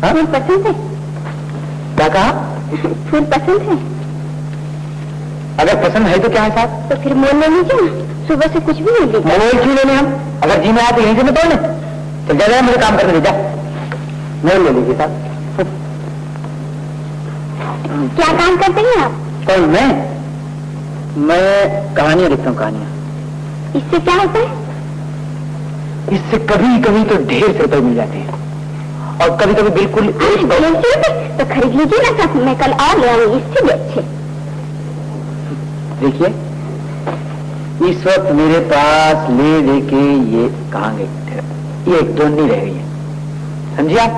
फूल पसंद है? क्या कहा? फूल पसंद है? अगर पसंद है तो क्या है साहब? तो फिर मोल ले लीजिए ना, सुबह से कुछ भी नहीं लीजिए। मोल क्यों लेने हम? अगर जी में आया तो यहीं से मैं तोड़ ले। तो जा मुझे काम करने दीजिए, मोल ले लीजिए साहब। क्या काम करते हैं आप? कौन? मैं कहानियां लिखता हूँ, कहानियां। इससे क्या होता है? इससे कभी कभी तो ढेर से रुपए मिल जाते हैं और कभी कभी बिल्कुल तो खरीद लीजिए ना साथ, मैं कल और ले आऊंगी इससे भी अच्छे। देखिए इस वक्त मेरे पास ले दे के ये कहाँ गई, ये एक दो नहीं रह गई है, समझिए आप?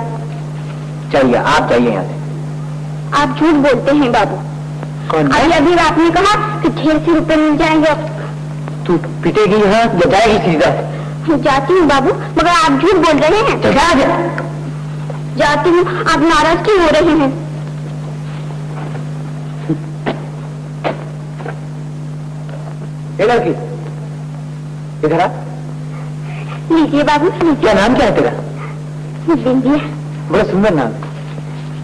चलिए आप जाइए यहाँ से। आप झूठ बोलते हैं बाबू। कौन? अभी आपने कहा कि ढेर से रुपए मिल जाएंगे। तू पिटेगी यहाँ या जाएगी सीधा? जाती हूँ बाबू, मगर आप झूठ बोल रहे हैं। तो क्या? जाती हूँ, आप नाराज क्यों हो रहे हैं? लड़की इधर आ। लीजिए बाबू, लीजिए। क्या नाम क्या है तेरा? बिंदिया। बड़ा सुंदर नाम।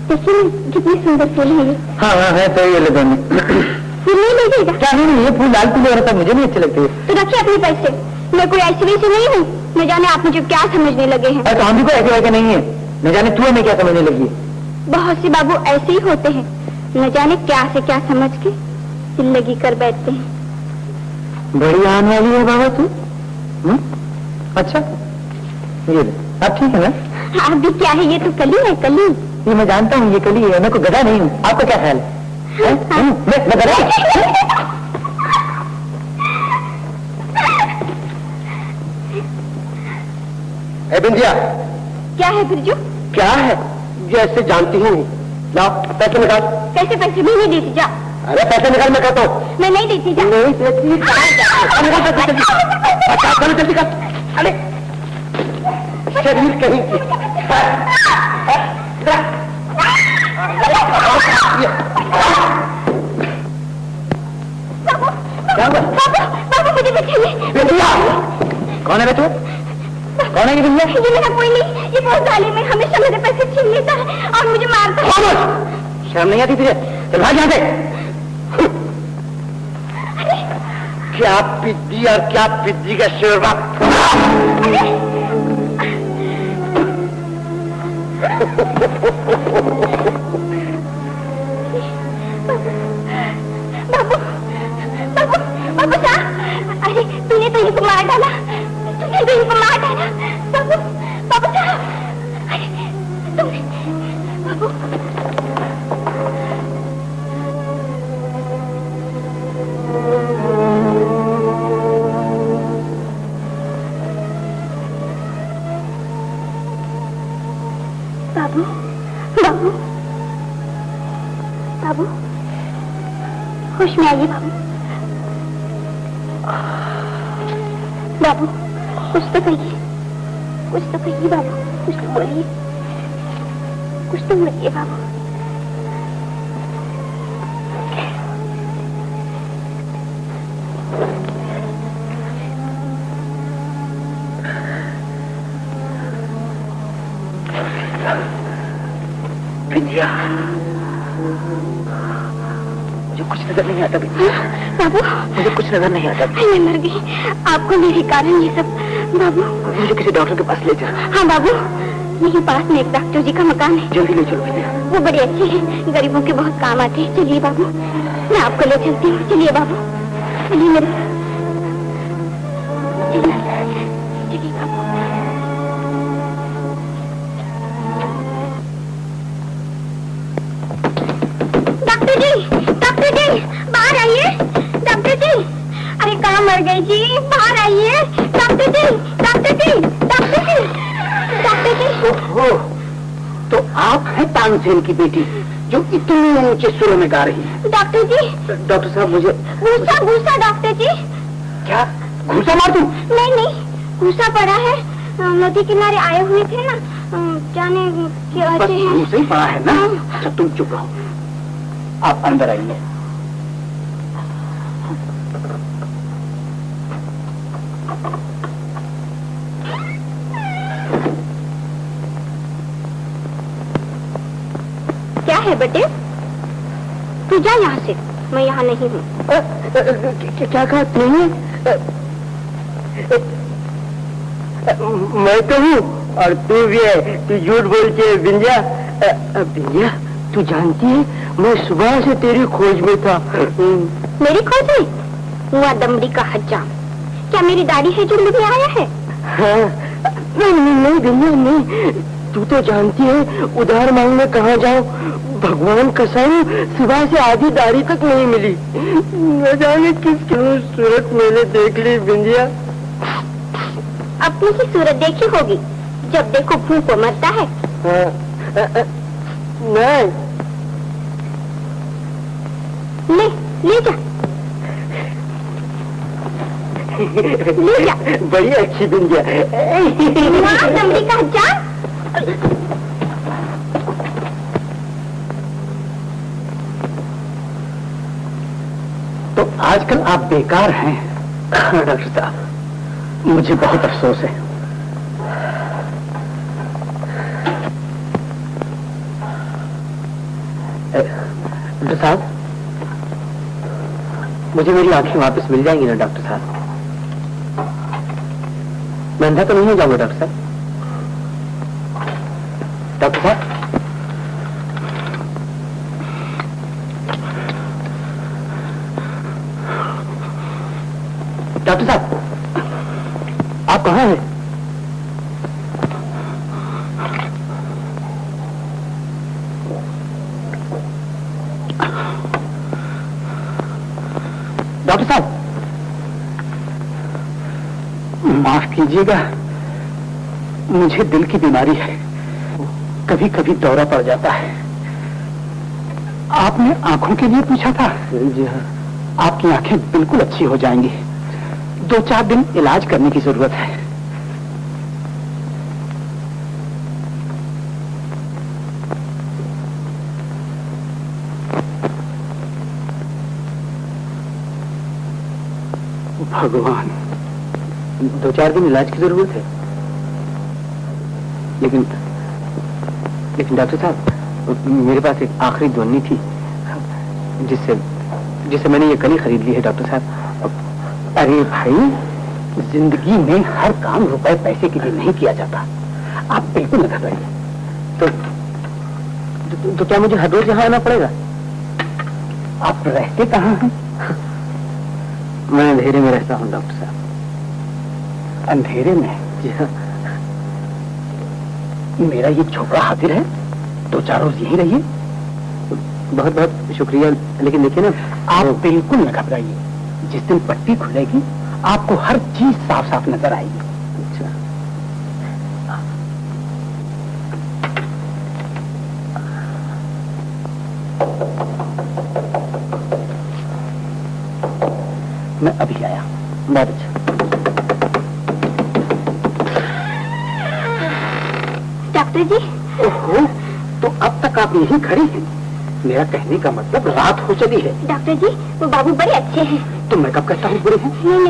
देखिए कितनी सुंदर फूल है ये। हाँ है तो ये ले दोनों। फूल नहीं लीजिएगा? क्या नहीं, ये फूल लाल पीले रहता मुझे नहीं अच्छे लगते। तो रखिए अपने पैसे, मैं कोई ऐसी वैसी नहीं हूँ, न जाने आप मुझे क्या समझने लगे हैं। तो हम भी कोई ऐसे वैसे नहीं है, न जाने तू हमें क्या समझने लगी है। बहुत से बाबू ऐसे ही होते हैं, न जाने क्या से क्या समझ के जिंदगी कर बैठते हैं। बड़ी आने वाली है बाबा तू। अच्छा ये अब ठीक है ना? आप भी क्या है, ये तो कली है, कली। ये मैं जानता हूँ, ये कली है, मैं कोई गधा नहीं हूँ। आपका क्या ख्याल है? मैं गधा? बिंदिया क्या है बिरजू? क्या है? जैसे जानती हूँ। लाओ पैसे निकाल। कैसे पैसे? मैं नहीं देती, जा। अरे पैसे निकाल, मैं कहता हूँ। मैं नहीं देती, जा। नहीं देती? अच्छा चलो जल्दी कर। अरे शरीर कहीं की। बाबू मुझे बचाइए। कौन है बे तू? कौन है ये बिंदिया? ये मेरा कोई नहीं, ये बहुत जालिम है, हमेशा मेरे पैसे छीन लेता है और मुझे मारता है। शर्म नहीं आती तुझे? चल भाग यहाँ से। क्या पिद्दी और क्या पिद्दी का शोरबा। बाबू, बाबू, बाबू साहब, अरे तूने तो इनको मार डाला, तूने तो इनको मार डाला। बाबू, बाबू साहब, अरे तुमने, बाबू। बाबू, बाबू, बाबू, होश में आइए बाबू। बाबू, कुछ तो कहिए, कुछ तो कहिए बाबू, कुछ तो बोलिए, कुछ तो बोलिए बाबू। बिंदिया, मुझे कुछ नजर नहीं आता बिंदिया। बाबू, मुझे कुछ नजर नहीं आता। मैं मर गई, आपको मेरे कारण ये सब। बाबू, मुझे किसी डॉक्टर के पास ले जा। हाँ बाबू, यहीं पास में एक डॉक्टर जी का मकान है। जल्दी ले चलो बिंदिया। वो बड़े अच्छे हैं, गरीबों के बहुत काम आते हैं। चलिए बाबू, मैं आपको ले चलती हूँ। चलिए बाबू, चलिए मेरे, चलिए बाबू। डॉक्टर जी, बाहर आइए। डॉक्टर जी, अरे कहाँ मर गई जी, बाहर आइए। डॉक्टर जी, डॉक्टर जी, डॉक्टर जी, डॉक्टर जी। ओहो, तो आप हैं तानसेन की बेटी जो इतने ऊंचे सुरों में गा रही है। डॉक्टर जी। डॉक्टर साहब मुझे घूसा डॉक्टर जी। क्या घूसा मार दूं? नहीं, घूसा पड़ा है, नदी किनारे आए हुए थे ना, जाने क्या बस है। घूसा ही पड़ा है ना। अच्छा तुम चुप रहो, आप अंदर आइए। क्या है बेटे, तू जा यहाँ से, मैं यहाँ नहीं हूँ। क्या कहा तुमने? मैं तो हूँ और तू भी है, तू झूठ बोलती है बिंदिया। बिंदिया, तू जानती है मैं सुबह से तेरी खोज में था। मेरी खोज में? हुआ दमड़ी का हज्जाम, क्या मेरी दाढ़ी है जो मुझे आया है? हाँ, नहीं बिंदिया नहीं, तू तो जानती है उधार मांगने कहाँ जाओ, भगवान कसम सुबह से आधी दाढ़ी तक नहीं मिली। न जाने किस सूरत मैंने देख ली बिंदिया। अपनी ही सूरत देखी होगी, जब देखो भूख को मरता है। नहीं, ले जा, ले जा। बड़ी अच्छी बिंदिया। दमड़ी का हज्जाम। तो आजकल आप बेकार हैं डॉक्टर साहब, मुझे बहुत अफसोस है। डॉक्टर साहब, मुझे मेरी आंखें वापस मिल जाएंगी ना डॉक्टर साहब? मैं अंधा तो नहीं हो जाऊंगा डॉक्टर साहब? डॉक्टर साहब, डॉक्टर साहब, आप कहाँ हैं? डॉक्टर साहब, माफ कीजिएगा, मुझे दिल की बीमारी है, कभी कभी दौरा पड़ जाता है। आपने आंखों के लिए पूछा था? जी हाँ। आपकी आंखें बिल्कुल अच्छी हो जाएंगी, 2-4 दिन इलाज करने की जरूरत है। भगवान, 2-4 दिन इलाज की जरूरत है। लेकिन डॉक्टर साहब, मेरे पास एक आखिरी दवाई थी जिससे मैंने ये कली खरीद ली है डॉक्टर साहब। अरे भाई, जिंदगी में हर काम रुपए पैसे के लिए नहीं किया जाता। आप बिल्कुल न घबराइए। तो क्या मुझे हर रोज यहाँ आना पड़ेगा? आप रहते कहाँ हैं? मैं अंधेरे में रहता हूँ डॉक्टर साहब। अंधेरे में? जी हाँ। मेरा ये झोपड़ा हाजिर है, 2-4 रोज यहीं रहिए। बहुत बहुत शुक्रिया। लेकिन देखिए ना, आप बिल्कुल न घबराइए। जिस दिन पट्टी खुलेगी आपको हर चीज साफ साफ नजर आएगी। अच्छा। मैं अभी आया। बहुत अच्छा। डॉक्टर जी। ओहो, तो अब तक आप यहीं खड़ी हैं। मेरा कहने का मतलब रात हो चली है। डॉक्टर जी, वो बाबू बड़े अच्छे हैं। तो मैं कब कहता हूँ बुरे हैं? नहीं,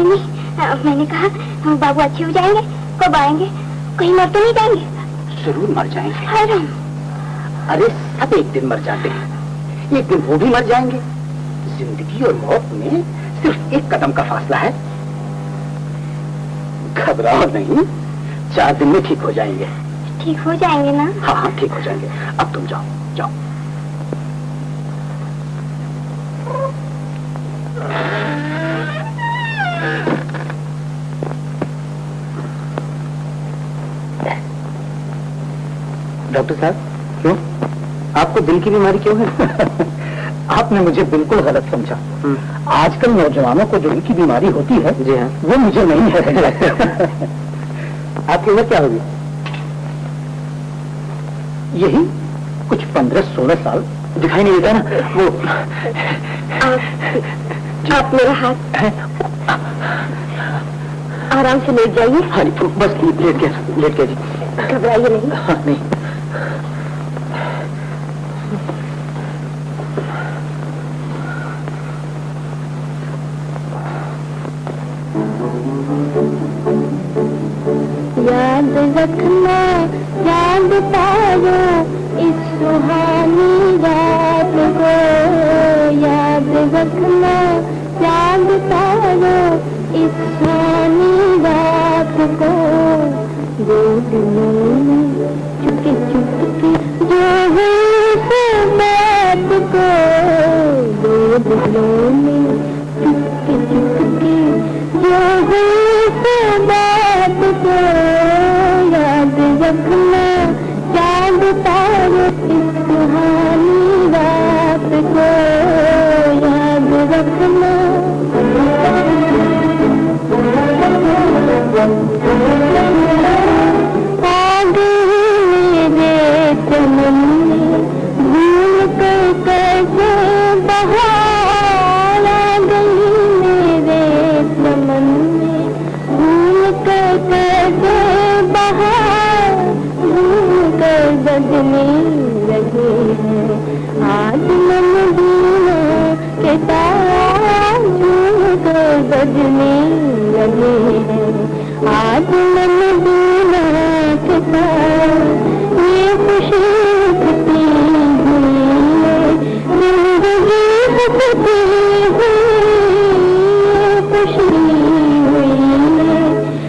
मैंने कहा हम बाबू अच्छे हो जाएंगे। कब आएंगे? कहीं मर तो नहीं जाएंगे? जरूर मर जाएंगे। अरे अरे सब एक दिन मर जाते हैं, एक दिन वो भी मर जाएंगे। जिंदगी और मौत में सिर्फ एक कदम का फासला है। घबराओ नहीं, 4 दिन में ठीक हो जाएंगे। ठीक हो जाएंगे ना? हाँ, ठीक हो जाएंगे। अब तुम जाओ जाओ। डॉक्टर साहब, क्यों? आपको दिल की बीमारी क्यों है? आपने मुझे बिल्कुल गलत समझा। आजकल नौजवानों को जो दिल की बीमारी होती है, जी हाँ, वो मुझे नहीं है। आपकी उम्र क्या होगी? यही कुछ 15-16 साल। दिखाई नहीं देता ना वो। आप मेरा हाथ आराम से लेट जाइए। हाँ जी, बस लेट गया जी। घबराइए नहीं। हाँ, नहीं। याद रखना, याद पाओ इस सुहानी रात को। याद रखना, याद पाओ इस सुहानी रात को। दो दिलों में चुपके चुपके जो है उस बात को। दो दिलों में चुपके चुपके जो है उस बात को। याद रखना, याद पाओ इस सुहानी रात को। याद रखना। मेरे चमन में भूल कर कैसे बहार आ गई। मेरे चमन में भूल कर कैसे बहार, भूल कर बदने लगे हैं आज मन दीना के तार। भूल कर बदने लगे हैं आज मन दीना के तार। ये खुशी कितनी हुई है, जिंदगी कितनी हुई। ये खुशी हुई है,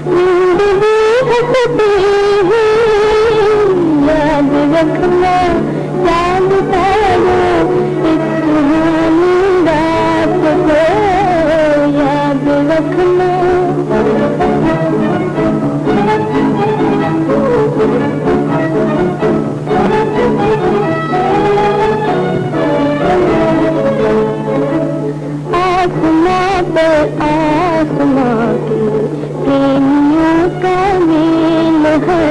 जिंदगी कितनी हुई। याद रखना, याद पाओ इस सुहानी रात को। याद रखना। आसमां पर आसमां के प्रेमियों का मेल है।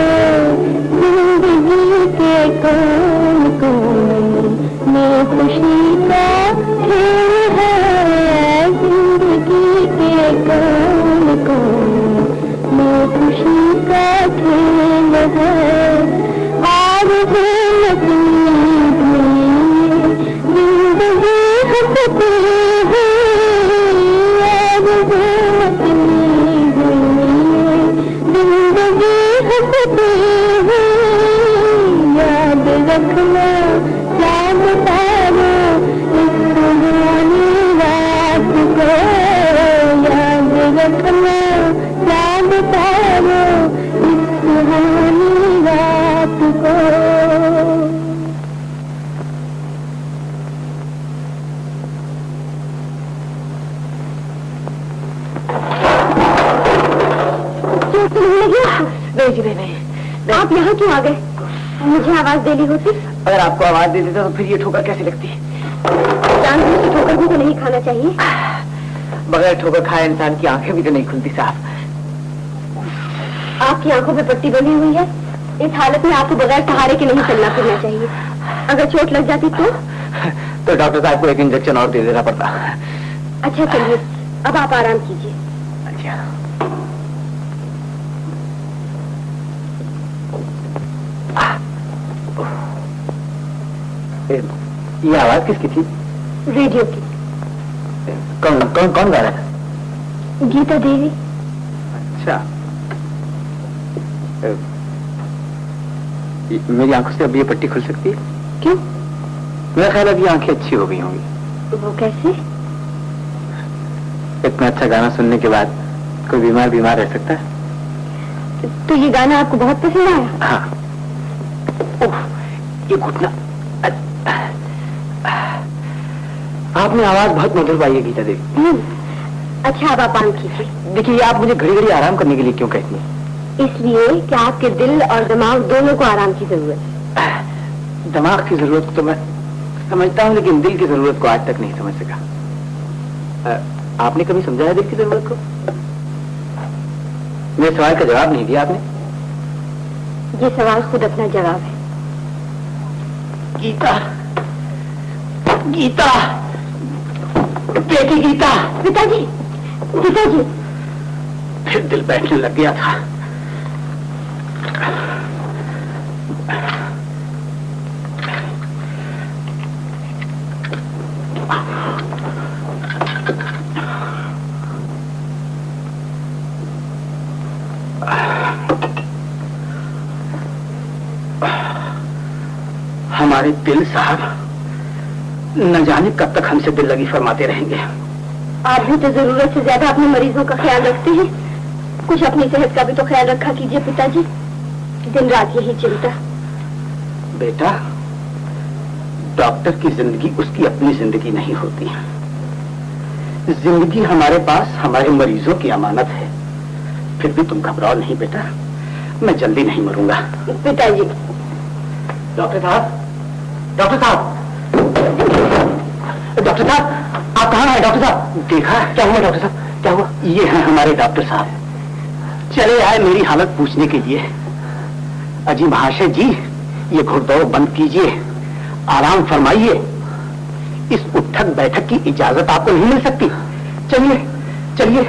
जिंदगी के कौन कौन में खुशी का खेल है। जिंदगी के कौन कौन में खुशी का खेल है। आज जिंदगी हंसती है, आज जिंदगी याद रखना याद पारो इस सुहानी रात को। नहीं जी नहीं। आप यहाँ क्यों आ गए? मुझे आवाज देनी होती। अगर आपको आवाज दे देता तो फिर ये ठोकर कैसी लगती? जानबूझ के ठोकर भी तो नहीं खाना चाहिए। बगैर ठोकर खाए इंसान की आंखें भी तो नहीं खुलती साहब। आपकी आंखों में पट्टी बनी हुई है। इस हालत में आपको बगैर सहारे के नहीं चलना फिरना चाहिए। अगर चोट लग जाती तो डॉक्टर साहब को एक इंजेक्शन और दे देना पड़ता। अच्छा चलिए, अब आप आराम कीजिए। अच्छा ये आवाज किसकी थी? रेडियो की। कौन कौन कौन गा रहा था? गीता देवी। अच्छा मेरी आंखों से अब ये पट्टी खुल सकती है? क्यों? मेरा ख्याल अब ये आंखें अच्छी हो गई होंगी। वो कैसे? इतना अच्छा गाना सुनने के बाद कोई बीमार रह सकता है? तो ये गाना आपको बहुत पसंद आया? हाँ। ओह, ये घुटना। आपने आवाज बहुत मधुर पाई है गीता देवी। अच्छा अब आप आराम कीजिए। देखिए आप मुझे घड़ी घड़ी आराम करने के लिए क्यों कहती हैं? इसलिए कि आपके दिल और दिमाग दोनों को आराम की जरूरत है। दिमाग की जरूरत तो मैं समझता हूँ, लेकिन दिल की जरूरत को आज तक नहीं समझ सका। आपने कभी समझा है दिल की जरूरत को? मेरे सवाल का जवाब नहीं दिया आपने। ये सवाल खुद अपना जवाब है। गीता, गीता, बेटी गीता। पिताजी, पिताजी। फिर दिल बैठने लग गया था। हमारे दिल साहब न जाने कब तक हमसे दिल लगी फरमाते रहेंगे। आप भी तो जरूरत से ज्यादा अपने मरीजों का ख्याल रखते हैं। कुछ अपनी सेहत का भी तो ख्याल रखा कीजिए पिताजी। दिन रात यही चिंता। बेटा, डॉक्टर की जिंदगी उसकी अपनी जिंदगी नहीं होती। जिंदगी हमारे पास हमारे मरीजों की अमानत है। फिर भी तुम घबराओ नहीं बेटा, मैं जल्दी नहीं मरूंगा। पिताजी। डॉक्टर साहब, डॉक्टर साहब, डॉक्टर साहब, आप कहाँ हैं? डॉक्टर साहब, देखा क्या हुआ? डॉक्टर साहब क्या हुआ? ये हैं हमारे डॉक्टर साहब, चले आए मेरी हालत पूछने के लिए। अजी महाशय जी, ये घुड़दौड़ बंद कीजिए, आराम फरमाइए। इस उठक बैठक की इजाजत आपको नहीं मिल सकती। चलिए चलिए।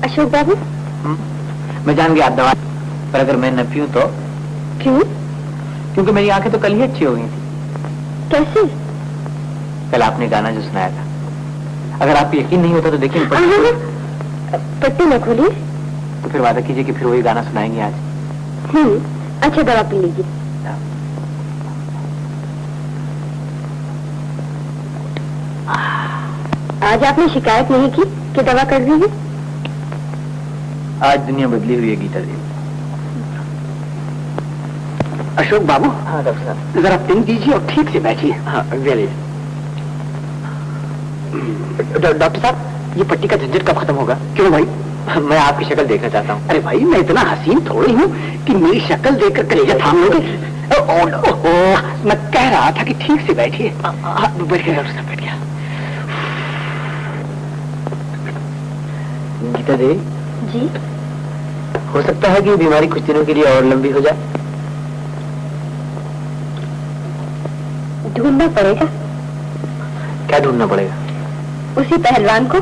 अशोक बाबू। मैं जान गया आप दवा, पर अगर मैं न पीऊं तो? क्यों? क्योंकि मेरी आंखें तो कल ही अच्छी हो गई थी। कैसे? कल आपने गाना जो सुनाया था, अगर आपको यकीन नहीं होता तो देखिए पट्टी न खोली। तो फिर वादा कीजिए कि फिर वही गाना सुनाएंगे आज। अच्छा दवा पी लीजिए। आज आपने शिकायत नहीं की कि दवा कर दी है? आज दुनिया बदली हुई है गीता देवी। अशोक बाबू। हाँ डॉक्टर साहब। जरा पिन दीजिए और ठीक से बैठिए। हाँ वेरी। डॉक्टर साहब, ये पट्टी का झंझट कब खत्म होगा? क्यों भाई? मैं आपकी शक्ल देखना चाहता हूँ। अरे भाई, मैं इतना हसीन थोड़ी हूँ कि मेरी शक्ल देखकर कलेजा थाम लोगे। मैं कह रहा था कि ठीक से बैठिए। बैठ गया डॉक्टर साहब, बैठ गया। गीता देवी जी? हो सकता है कि बीमारी कुछ दिनों के लिए और लंबी हो जाए। ढूंढना पड़ेगा। क्या ढूंढना पड़ेगा? उसी पहलवान को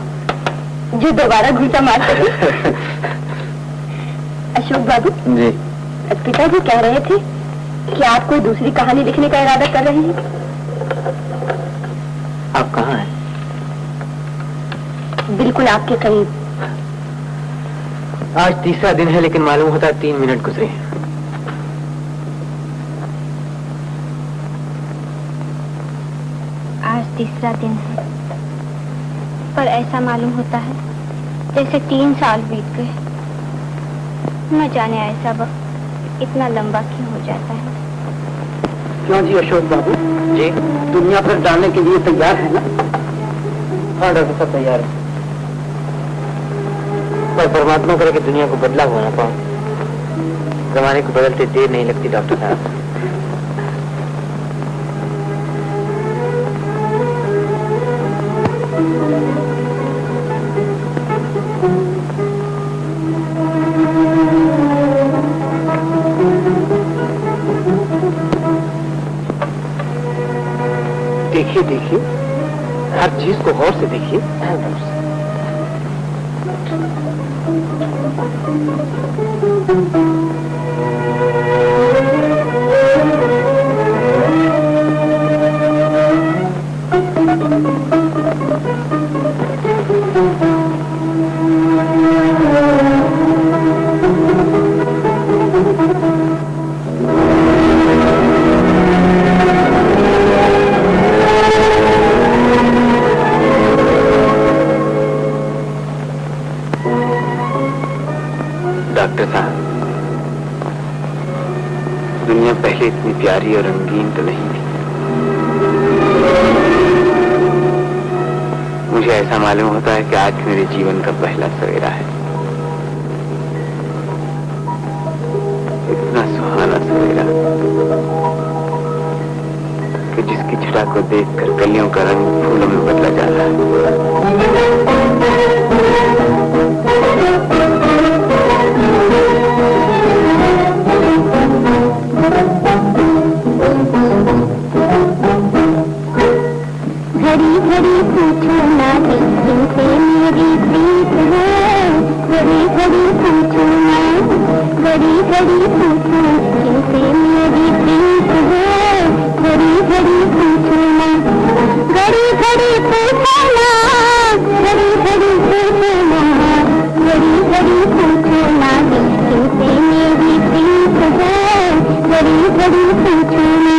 जो दोबारा घूसा मार सके। अशोक बाबू जी, पिताजी कह रहे थे कि आप कोई दूसरी कहानी लिखने का इरादा कर रहे हैं। आप कहाँ हैं? बिल्कुल आपके करीब। आज तीसरा दिन है, लेकिन मालूम होता है 3 मिनट गुजरे हैं। आज तीसरा दिन है, पर ऐसा मालूम होता है जैसे 3 साल बीत गए। न जाने ऐसा वक्त इतना लंबा क्यों हो जाता है। क्यों जी अशोक बाबू जी, दुनिया पर डालने के लिए तैयार है ना? हाँ डॉक्टर साहब, तैयार है। पर परमात्मा करे कि दुनिया को बदला हुआ ना पाऊं। जमाने को बदलते देर नहीं लगती डॉक्टर साहब। देखिए देखिए, हर चीज को गौर से देखिए। डॉक्टर साहब, दुनिया पहले इतनी प्यारी और रंगीन तो नहीं थी। मुझे ऐसा मालूम होता है कि आज मेरे जीवन का पहला सवेरा है। इतना सुहाना सवेरा कि जिसकी छटा को देखकर कलियों का रंग फूलों में बदला जा रहा है। घड़ी घड़ी पूछो ना जिनसे मेरी प्रीत है। घड़ी घड़ी पूछो ना, घड़ी घड़ी पूछो जिनसे मेरी प्रीत है। घड़ी घड़ी पूछो ना, घड़ी घड़ी पूछो ना, घड़ी घड़ी पूछो ना, घड़ी घड़ी पूछो ना जिनसे मेरी प्रीत है। घड़ी घड़ी पूछो ना।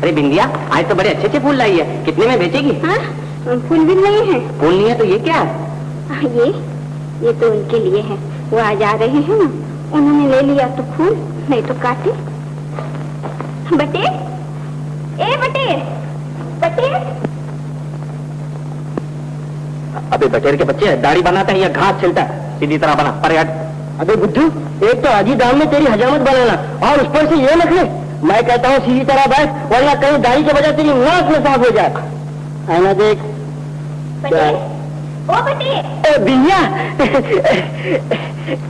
अरे बिंदिया, आज तो बड़े अच्छे अच्छे फूल लाई है, कितने में बेचेगी? हाँ, फूल भी नहीं है। फूल नहीं है तो ये क्या है? ये तो उनके लिए है। वो आज आ रहे हैं ना, उन्होंने ले लिया तो फूल, नहीं तो काटे। बटे, ए बटे, बटे। अबे बटेर के बच्चे, दाढ़ी बनाता है या घास छिलता है? सीधी तरह बना, पर हट। अबे बुद्धू, एक तो आधी दाम में तेरी हजामत बनाना और उस पर से ये नखरे। मैं कहता हूँ सीधी तरह बैठ, वरना कहीं दाढ़ी के बजाय तेरी नाक में साफ हो जाए। आना देख। बटे, ओ बटे। बिंदिया,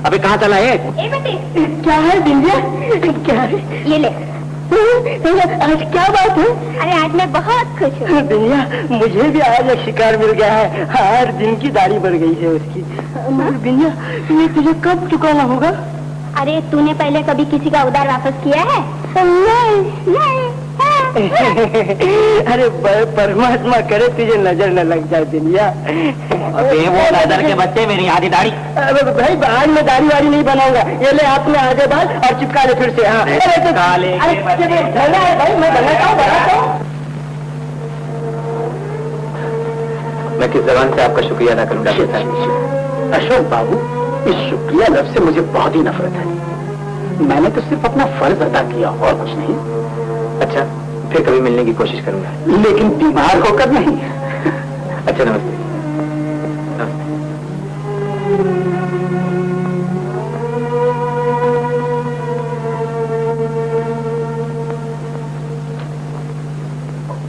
अबे कहाँ चला है? ए बटे, क्या है बिंदिया, क्या है? ये ले। आज क्या बात है? अरे आज मैं बहुत खुश हूँ। बिंदिया, मुझे भी आज एक शिकार मिल गया है। हर दिन की दाढ़ी बढ़ गई है उसकी। मगर बिंदिया, ये तुझे कब चुकाना होगा? अरे तूने पहले कभी किसी का उधार वापस किया है? नहीं। अरे परमात्मा करे तुझे नजर न लग जाए बिंदिया। अबे वो नजर के बच्चे, मेरी आधी दाढ़ी। अरे भाई, आज मैं दाढ़ी वाड़ी नहीं बनाऊंगा। ये ले अपने आधे बाल और चिपका ले फिर से। हाँ, काले के बच्चे। भाई मैं बनाता हूँ। मैं किस जबान से आपका शुक्रिया अदा करूँ डॉक्टर साहब? अशोक बाबू, इस शुक्रिया लफ्ज़ से मुझे बहुत ही नफरत है। मैंने तो सिर्फ अपना फर्ज अदा किया और कुछ नहीं। अच्छा, फिर कभी मिलने की कोशिश करूंगा, लेकिन बीमार होकर नहीं। अच्छा, नमस्ते।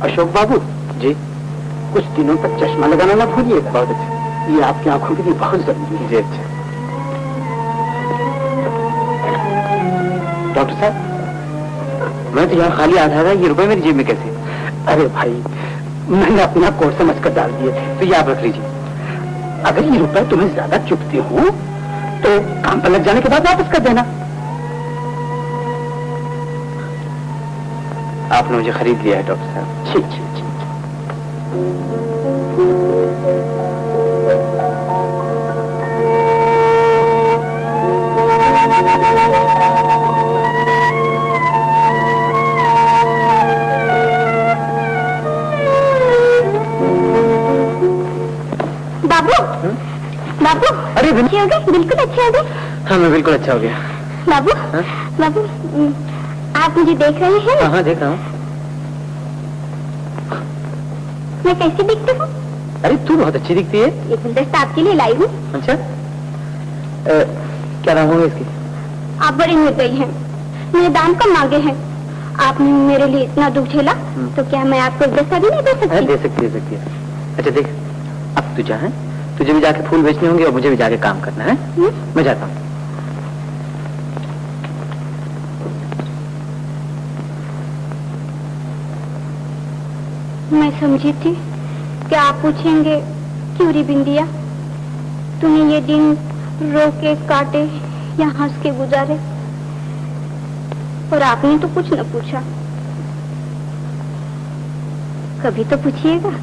अशोक बाबू जी, कुछ दिनों तक चश्मा लगाना ना भूलिएगा। बहुत अच्छा, ये आपकी आंखों के लिए बहुत जरूरी है। जी अच्छा। डॉक्टर साहब, मैं तो यहाँ खाली आधा था, ये रुपए मेरी जेब में कैसे? अरे भाई, मैंने अपना कोर्स समझ कर डाल दिए थे, तो ये आप रख लीजिए। अगर ये रुपए तुम्हें ज्यादा चुभते हो तो काम पर लग जाने के बाद वापस कर देना। आपने मुझे खरीद लिया है डॉक्टर साहब। ठीक ठीक ठीक। बाबू, अरे अच्छे हो गए, बिल्कुल अच्छे हो गए। हाँ, मैं बिल्कुल अच्छा हो गया। बाबू, बाबू, आप मुझे देख रहे हैं? हाँ, देख रहा हूँ। मैं कैसी दिखती हूँ? अरे तू बहुत अच्छी दिखती है। ये गुलदस्ता आपके लिए लाई हूँ। अच्छा, क्या नाम होगा इसकी? आप बड़ी निर्दयी हैं, मेरे दाम कम मांगे हैं। आपने मेरे लिए इतना दुख झेला, तो क्या मैं आपको गुलदस्ता भी नहीं दे सकती? दे सकती है। अच्छा देख, अब तू जहाँ है, तुझे भी जाके फूल बेचने होंगे और मुझे भी जाके काम करना है। मैं जाता हूँ। मैं समझी थी कि आप पूछेंगे, क्यों री बिंदिया, तूने ये दिन रो के काटे या हंस के गुजारे, और आपने तो कुछ न पूछा। कभी तो पूछिएगा।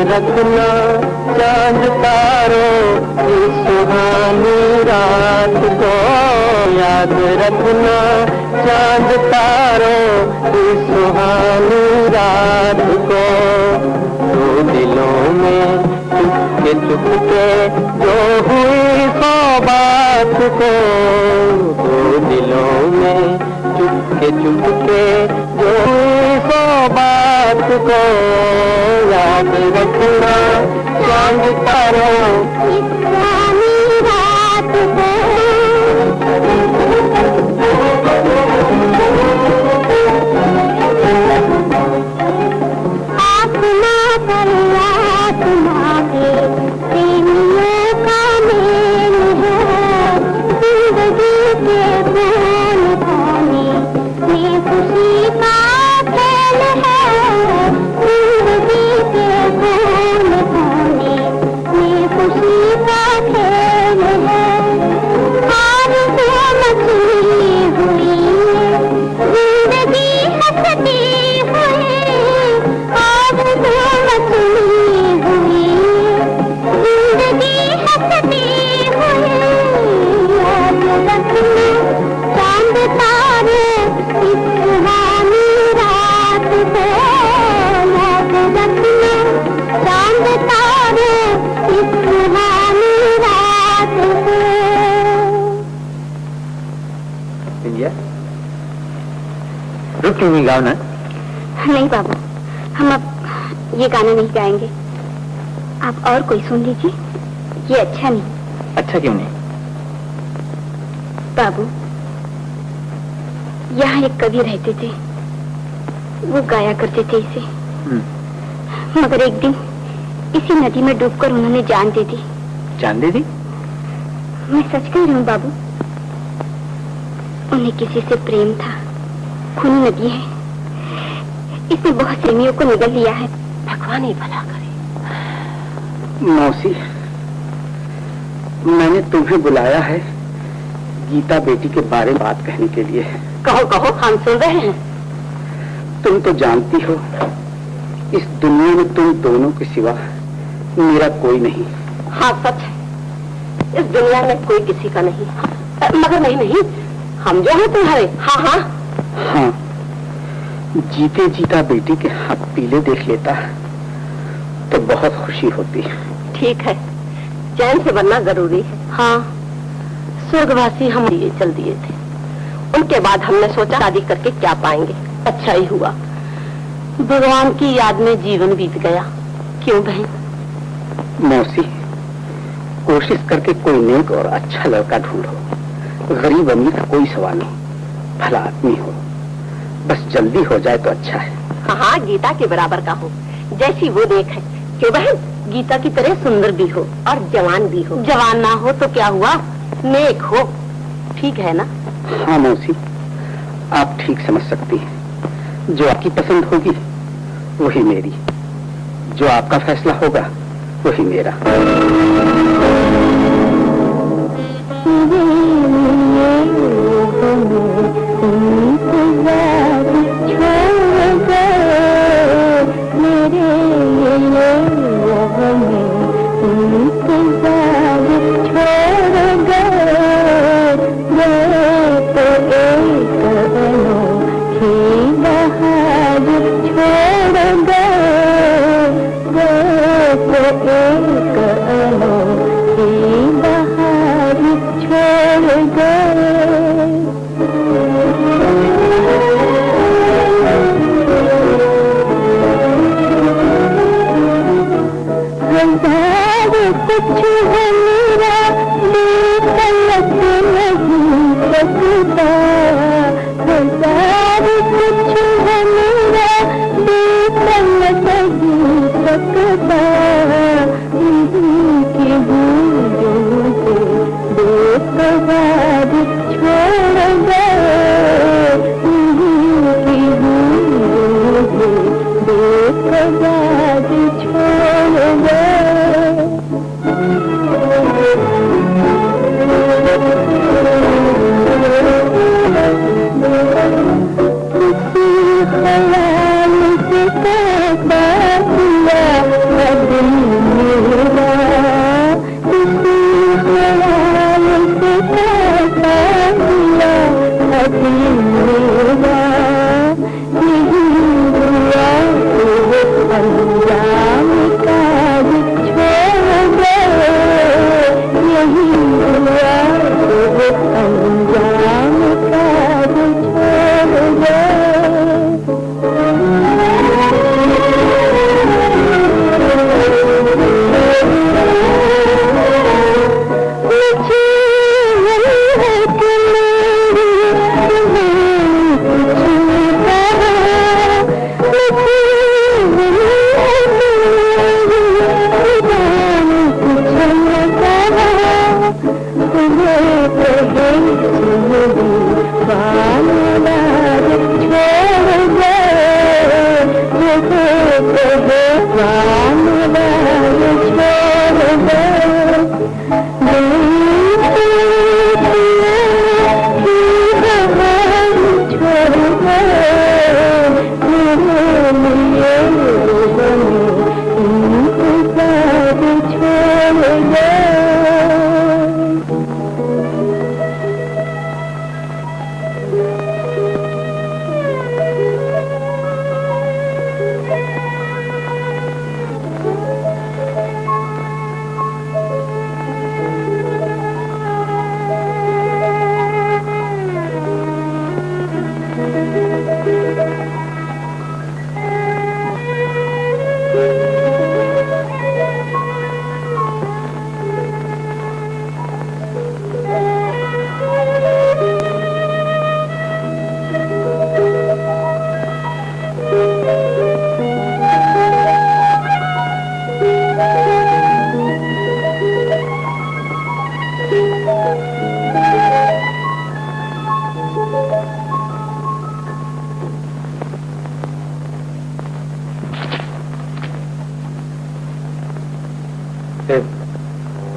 रखना चांद तारों इस सुहानी रात को, याद रखना चांद तारों इस सुहानी रात को। दो दिलों में चुपके चुपके जो हुई सौगात को, दो दिलों में चुपके चुपके जो हुई सौगात को, याद रखना चांद तारों इस सुहानी रात को। सिंधिया, रुक क्यों नहीं गाओ ना? नहीं बाबू, हम अब ये गाना नहीं गाएंगे। आप और कोई सुन लीजिए, ये अच्छा नहीं। अच्छा क्यों नहीं? बाबू, यहाँ एक कवि रहते थे, वो गाया करते थे इसे। मगर एक दिन इसी नदी में डूबकर उन्होंने जान दे दी। जान दे दी? मैं सच कह रही हूँ बाबू, उन्हें किसी से प्रेम था। खूनी नदी है, इसने बहुत प्रेमियों को निगल लिया है। भगवान ही भला करे। मौसी, मैंने तुम्हें बुलाया है गीता बेटी के बारे में बात कहने के लिए। कहो कहो, हम सुन रहे हैं। तुम तो जानती हो, इस दुनिया में तुम दोनों के सिवा मेरा कोई नहीं। हाँ सच है, इस दुनिया में कोई किसी का नहीं। मगर नहीं, हम जो हैं तुम्हारे। हाँ हाँ हाँ, जीते जीता बेटी के हाथ पीले देख लेता तो बहुत खुशी होती। ठीक है, चैन से बनना जरूरी है। हाँ, स्वर्गवासी हम लिए चल दिए थे, उनके बाद हमने सोचा शादी करके क्या पाएंगे। अच्छा ही हुआ, भगवान की याद में जीवन बीत गया। क्यों बहन? मौसी, कोशिश करके कोई नेक और अच्छा लड़का ढूंढो। गरीब अमीर का कोई सवाल नहीं, भला आदमी हो, बस जल्दी हो जाए तो अच्छा है। हाँ, गीता के बराबर का हो, जैसी वो नेक है। क्यों बहन? गीता की तरह सुंदर भी हो और जवान भी हो। जवान ना हो तो क्या हुआ, नेक हो। ठीक है ना? हाँ मौसी, आप ठीक समझ सकती हैं। जो आपकी पसंद होगी वही मेरी, जो आपका फैसला होगा वही मेरा।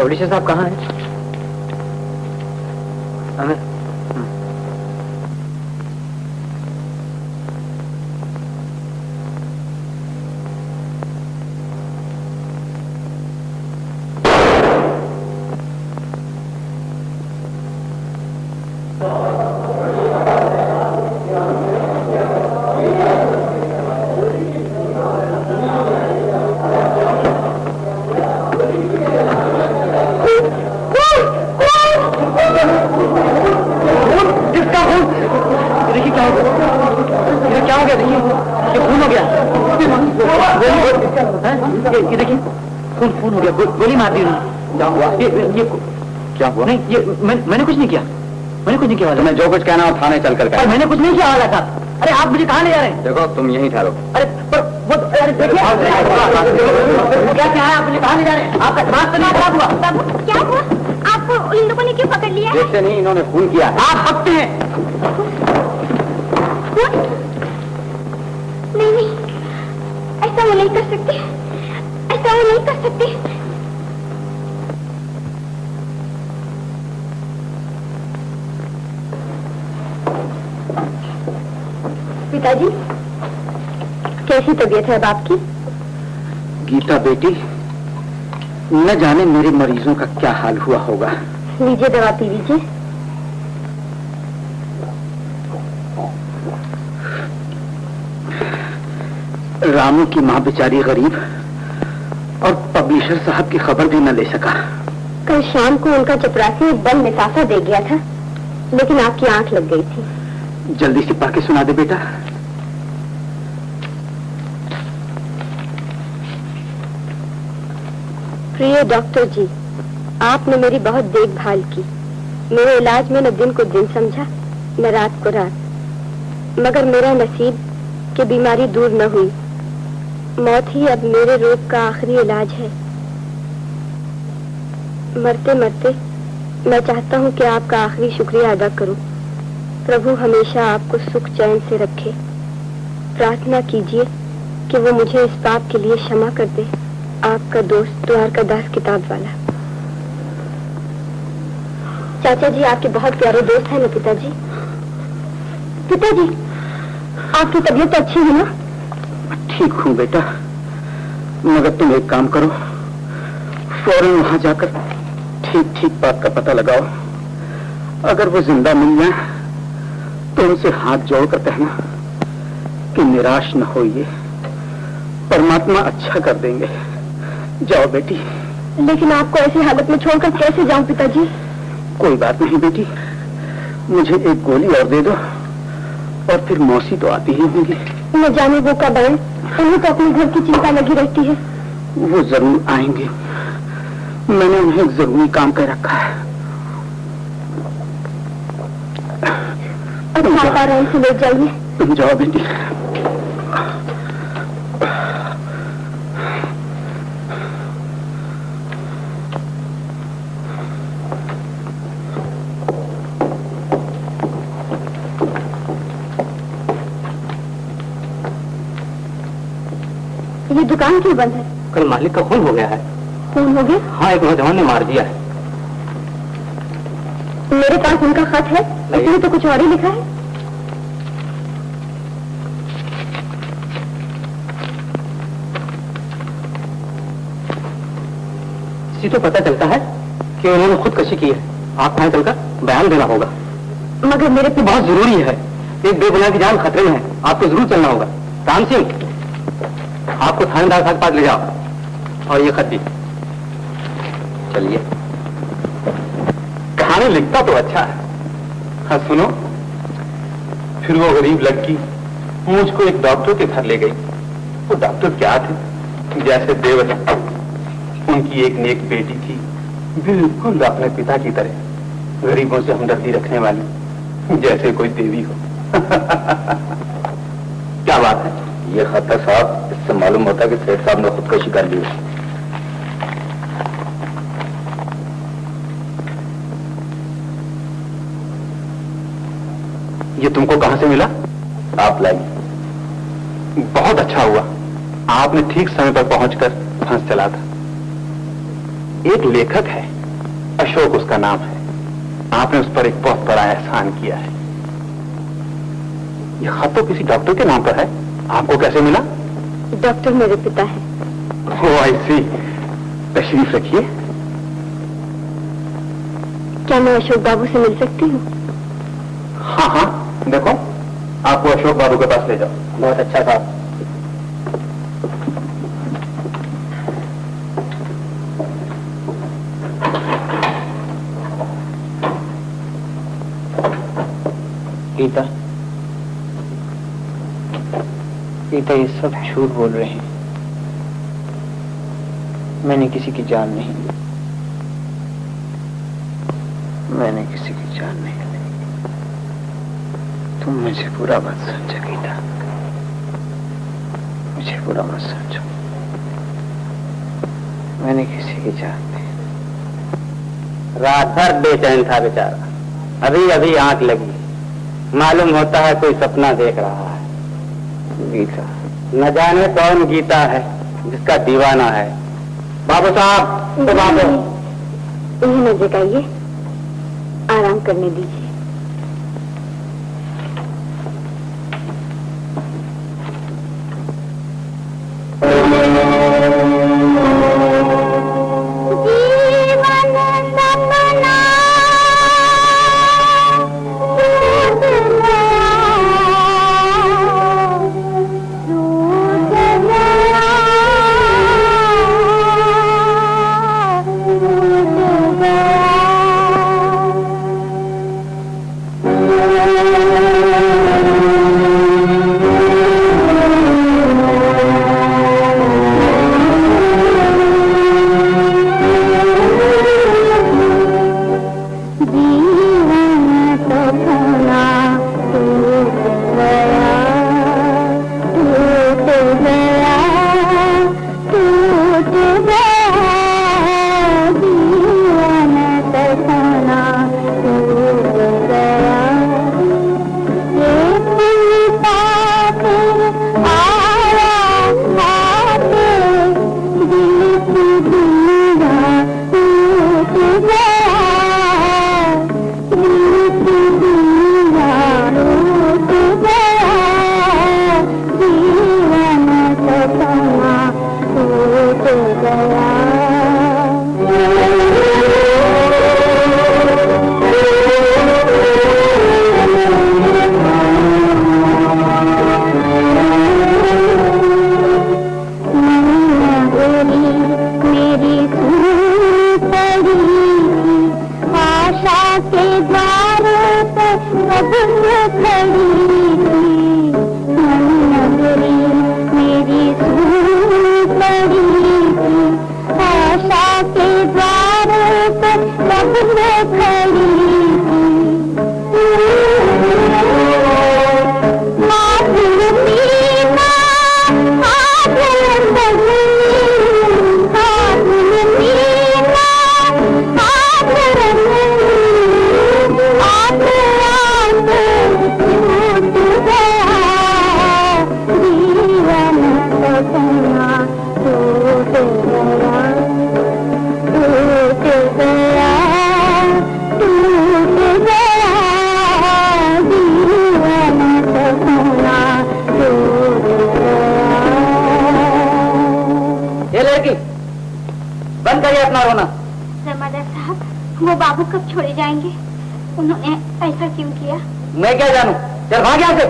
पब्लिशर साहब कहाँ हैं? गोली मार दी उन्होंने। क्या हुआ? ये क्या हुआ? नहीं, ये मैंने कुछ नहीं किया, मैंने कुछ नहीं किया। तुम्हें जो कुछ कहना हो थाने चल कर। मैंने कुछ नहीं किया वाला साहब। अरे आप मुझे कहाँ ले जा रहे हैं? देखो तुम यहीं ठहरो। अरे पर वो अरे देखिए क्या क्या है, आप मुझे कहाँ ले जा रहे हैं? आपका दिमाग तो नहीं खराब हुआ? क्या हुआ? आपको इन लोगों ने क्यों पकड़ लिया? देखते नहीं, इन्होंने खून किया। आप पकते हैं? नहीं नहीं, ऐसा वो नहीं कर सकते, ऐसा वो नहीं कर सकते। पिताजी, कैसी तबीयत है अब आपकी? गीता बेटी, न जाने मेरे मरीजों का क्या हाल हुआ होगा। लीजिए दवा पी लीजिए। रामू की माँ बेचारी गरीब और पब्लिशर साहब की खबर भी न ले सका। कल शाम को उनका चपरासी एक बम लिफाफा दे गया था, लेकिन आपकी आंख लग गई थी। जल्दी से पढ़ के सुना दे बेटा। प्रिय डॉक्टर जी, आपने मेरी बहुत देखभाल की। मेरे इलाज में न दिन को दिन समझा, न रात को रात। मगर मेरा नसीब कि बीमारी दूर न हुई। मौत ही अब मेरे रोग का आखिरी इलाज है। मरते मरते मैं चाहता हूँ कि आपका आखिरी शुक्रिया अदा करूँ। प्रभु हमेशा आपको सुख चैन से रखे। प्रार्थना कीजिए कि वो मुझे इस पाप के लिए क्षमा कर दे। आपका दोस्त द्वारकादास किताब वाला। चाचा जी आपके बहुत प्यारे दोस्त हैं ना पिताजी? पिताजी, आपकी तबीयत तो अच्छी है ना? ठीक हूँ बेटा, मगर तुम एक काम करो, फौरन वहां जाकर ठीक ठीक बात का पता लगाओ। अगर वो जिंदा मिल जाए तो उनसे हाथ जोड़कर कहना कि निराश न होइए, परमात्मा अच्छा कर देंगे। जाओ बेटी। लेकिन आपको ऐसी हालत में छोड़कर कैसे जाऊं पिताजी? कोई बात नहीं बेटी, मुझे एक गोली और दे दो और फिर मौसी तो आती ही होंगी। न जाने वो कब आए, उन्हें तो अपने घर की चिंता लगी रहती है। वो जरूर आएंगे, मैंने उन्हें एक जरूरी काम कर रखा है। अच्छा आप आराम से ले जाइए। तुम जाओ बेटी। ये दुकान क्यों बंद है? कल मालिक का खून हो गया है। खून हो गया? हाँ, एक नौजवान ने मार दिया है। मेरे पास उनका खत है, इसमें तो कुछ और ही लिखा है। इसी तो पता चलता है कि उन्होंने खुदकशी की है। आप वहां चलकर बयान देना होगा। मगर मेरे पे बहुत जरूरी है, एक बेगुनाह की जान खतरे में है, आपको जरूर चलना होगा। राम सिंह, आपको थानेदार साहब के पास ले जाओ और ये खत भी। चलिए। कहानी लिखता तो अच्छा है। हाँ सुनो, फिर वो गरीब लड़की मुझको एक डॉक्टर के घर ले गई। वो डॉक्टर क्या थे, जैसे देवता। उनकी एक नेक बेटी थी, बिल्कुल अपने पिता की तरह, गरीबों से हमदर्दी रखने वाली, जैसे कोई देवी हो। क्या बात है? ये खत है साहब, इससे मालूम होता है कि सेठ साहब ने खुदकशी कर ली। ये तुमको कहां से मिला? आप लाई। बहुत अच्छा हुआ, आपने ठीक समय पर पहुंचकर फांस चला था। एक लेखक है, अशोक उसका नाम है। आपने उस पर एक बहुत बड़ा एहसान किया है। यह खत तो किसी डॉक्टर के नाम पर है, आपको कैसे मिला? डॉक्टर मेरे पिता है। ओह आई सी। तशरीफ रखिए। क्या मैं अशोक बाबू से मिल सकती हूँ? हाँ हाँ, देखो आपको अशोक बाबू के पास ले जाओ। बहुत अच्छा साहब। गीता, गीता ये सब झूठ बोल रहे हैं। मैंने किसी की जान नहीं ली। मैंने किसी की जान नहीं ली। तुम मुझे बुरा मत समझो गीता, मुझे बुरा मत समझो। मैंने किसी की जान नहीं। रात भर बेचैन था बेचारा, अभी अभी आंख लगी, मालूम होता है कोई सपना देख रहा है। गीता, न जाने कौन गीता है जिसका दीवाना है। बाबू साहब तो बाबू, इन्हें न जगाइए, आराम करने दीजिए। बंद करिए अपना रोना। जमादार साहब, वो बाबू कब छोड़े जाएंगे? उन्होंने ऐसा क्यों किया? मैं क्या जानूं? चल भाग यहाँ से।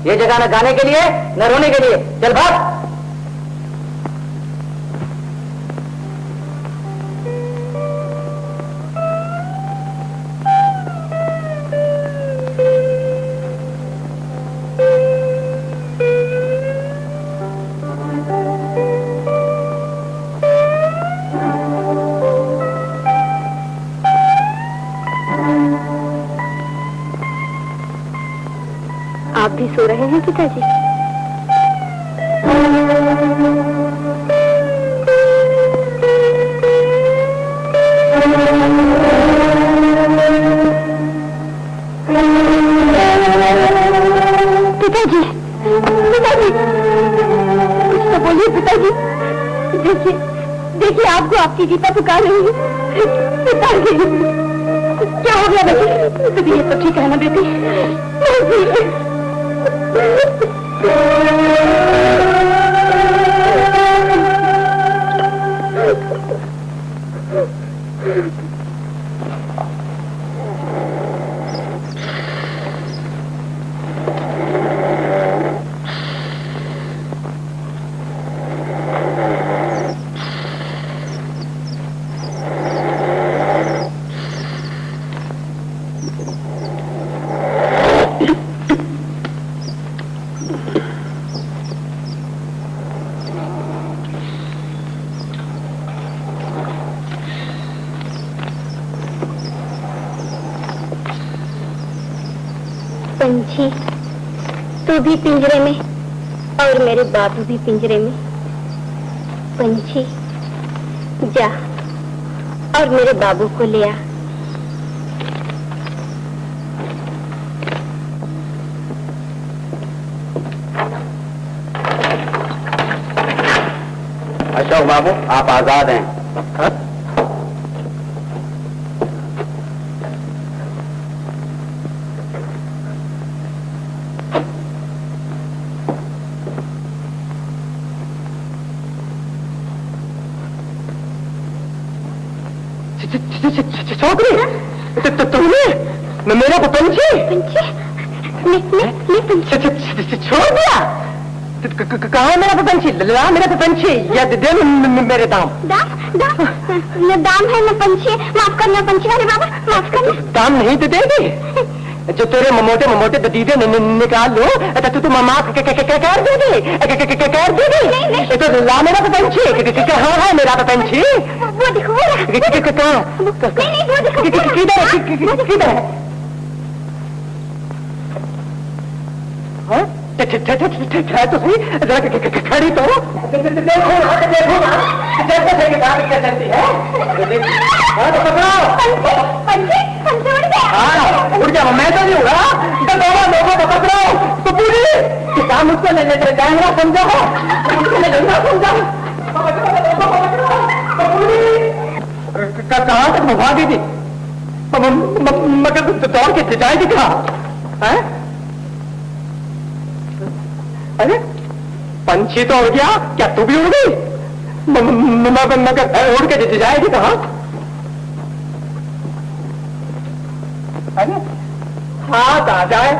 ये जगह न गाने के लिए न रोने के लिए, चल भाग। आप भी सो रहे हैं पिताजी? पिताजी, पिताजी, कुछ तो बोलिए पिताजी। देखिए, देखिए आपको आपकी गीता पुकार रही है। पिताजी, क्या हो गया बेटी? तबीयत तो ठीक है ना बेटी? पंछी, तू भी पिंजरे में और मेरे बाबू भी पिंजरे में। पंछी, जा और मेरे बाबू को ले आ। अशोक बाबू, आप आजाद हैं। हाँ? छोकरी, तुमने मेरा पंछी छोड़ दिया? कहाँ है मेरा पंछी? ला मेरा पंछी, या दे मेरे दाम। दाम है न पंछी, माफ करना पंछी वाले बाबा, माफ करना। दाम नहीं तो देगी? जो तेरे मोटे दीदे निकाल लो तो तुम माफ कर देगी? तो ला मेरा पंछी। कहाँ है मेरा पंछी? वो दिखो, किधर है? तो सही, खड़ी तो देखो क्या चलती है। उड़ जाओ, मैं तो नहीं उड़ा, लोगों को पकड़ो तो पूरी काम मुझको जाएगा, समझो कहाँ तक भागी थी? मगर दौड़ के जाएगी कहाँ? अरे पंछी तो उड़ गया, क्या तू भी उड़ गई? मगर उड़ के जाएगी कहाँ? अरे हाथ आ जाए,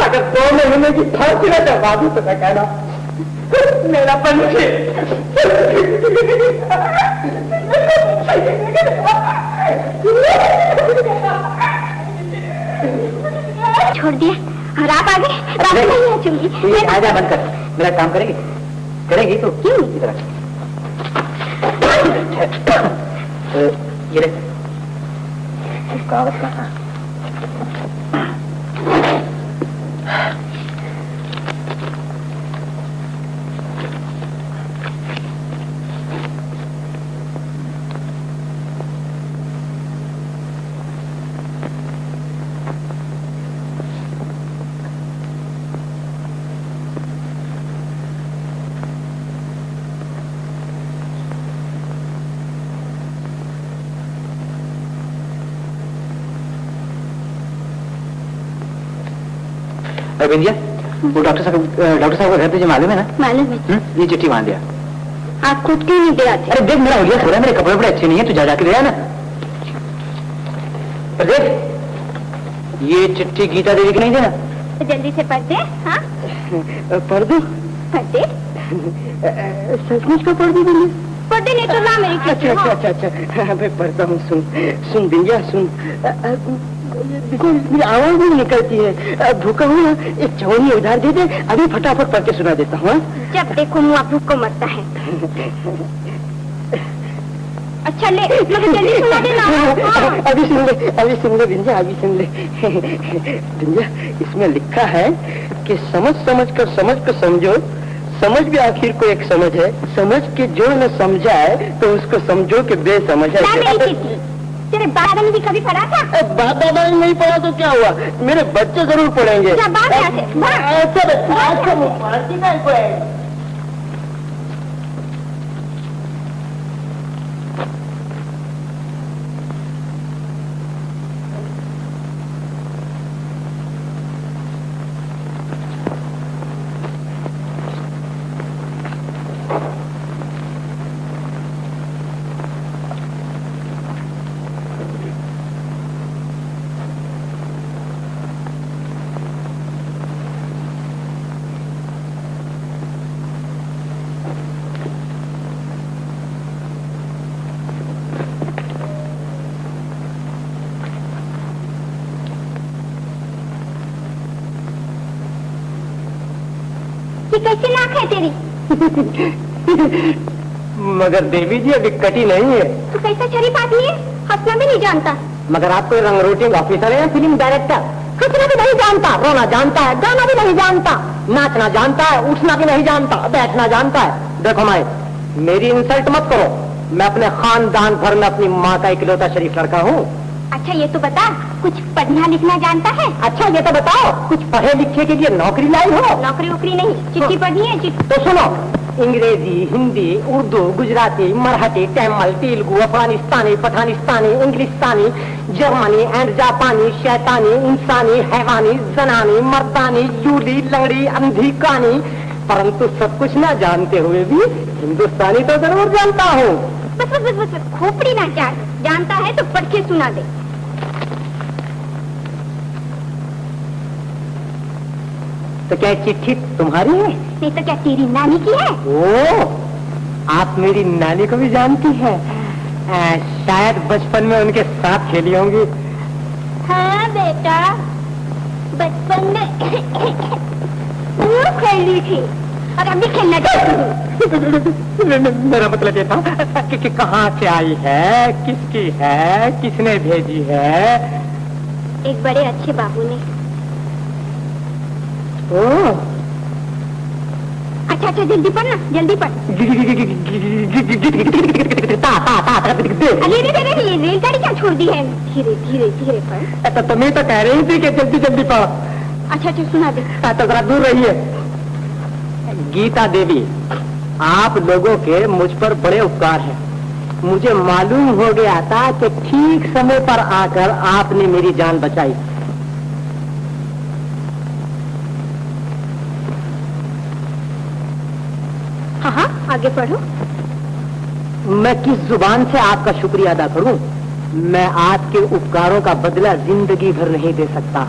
अगर 2 महीने की फांसी न चढ़वा दूं तो मैं कहना मेरा पंछी। छोड़ दिया और आप आ गए? रात नहीं आचूंगी। आजा, बंद कर, मेरा काम करेगी? करेगी तो क्यों? ये रे कागज का। बिंदिया, वो डॉक्टर साहब का घर तुझे मालूम है ना? मालूम है। ये चिट्ठी वहां दिया। आप खुद क्यों नहीं दे आते? अरे देख, मेरा हुलिया सो रहा है, मेरे कपड़े बड़े अच्छे नहीं है, तू जा जाके ले आ ना। देख, ये चिट्ठी गीता देवी की नहीं देना? तो जल्दी से पढ़ दे। हाँ, पढ़ दो। पढ़ दे। सचमुच को पढ़ दी बिंदिया? पढ़ दे, नहीं तो ला मेरी चिट्ठी। अच्छा, मैं पढ़ता हूँ। सुन बिंदिया, सुन। मेरी आवाज नहीं निकलती है, भूखा हूँ ना, एक चवनी उधार दे दे, अभी फटाफट पढ़ के सुना देता हूँ। जब देखो मुँह भूख को मरता है। अच्छा ले, मुझे जल्दी सुना देना। हाँ। अभी सुन ले बिंदिया, अभी सुन ले। बिंदिया, इसमें लिखा है कि समझ कर समझो, समझ भी आखिर को एक समझ है, समझ के जो न समझाए तो उसको समझो कि बेसमझ है। तेरे बाबा ने भी कभी पढ़ा था? बाप दादा ने नहीं पढ़ा तो क्या हुआ, मेरे बच्चे जरूर पढ़ेंगे। ये कैसी नाक है तेरी? मगर देवी जी अभी कटी नहीं है। तू कैसा शरीफ आदमी है, हंसना भी नहीं जानता। मगर आप कोई रंगरोटिंग ऑफिसर है या फिल्म डायरेक्टर? हंसना भी नहीं जानता, रोना जानता है, गाना भी नहीं जानता, नाचना जानता है, उठना भी नहीं जानता, बैठना जानता है। देखो माई, मेरी इंसल्ट मत करो। मैं अपने खानदान भर में अपनी माँ का इकलौता शरीफ लड़का हूँ। अच्छा ये तो बता, कुछ पढ़ना लिखना जानता है? अच्छा ये तो बताओ, कुछ पढ़े लिखे के लिए नौकरी लाई हो? नौकरी वोकरी नहीं, चिट्ठी पढ़नी है चिट्ठी। तो सुनो, अंग्रेजी, हिंदी, उर्दू, गुजराती, मराठी, तमिल, तेलुगु, अफगानिस्तानी, पठानिस्तानी, इंग्लिस्तानी, जर्मनी एंड जापानी, शैतानी, इंसानी, हैवानी, जनानी, मर्दानी, लूली, लंगड़ी, अंधी, कानी, परंतु सब कुछ ना जानते हुए भी हिंदुस्तानी तो जरूर जानता हूँ। बस बस बस बस, खोपड़ी ना चाट, जानता है तो पढ़ के सुना दे। तो क्या चिट्ठी तुम्हारी है? नहीं तो क्या तेरी नानी की है? ओ, आप मेरी नानी को भी जानती है? शायद बचपन में उनके साथ खेली होंगी। हाँ बेटा, बचपन में खेली थी और अभी खेलना चाहती हूँ। मेरा मतलब ये था कि कहाँ से आई है, किसकी है, किसने भेजी है? एक बड़े अच्छे बाबू ने। ओ, अच्छा अच्छा जल्दी पढ़ ना, जल्दी पढ़। अरे ये रेलगाड़ी क्या छोड़ दी है? धीरे धीरे धीरे पढ़। तो तुम्हें तो कह रही थी कि जल्दी जल्दी पढ़ो। अच्छा अच्छा सुना दे। तो जरा दूर रहिए। गीता देवी, आप लोगों के मुझ पर बड़े उपकार हैं। मुझे मालूम हो गया था कि ठीक समय पर आकर आपने मेरी जान बचाई। हाँ हाँ आगे पढ़ो। मैं किस जुबान से आपका शुक्रिया अदा करूं? मैं आपके उपकारों का बदला जिंदगी भर नहीं दे सकता।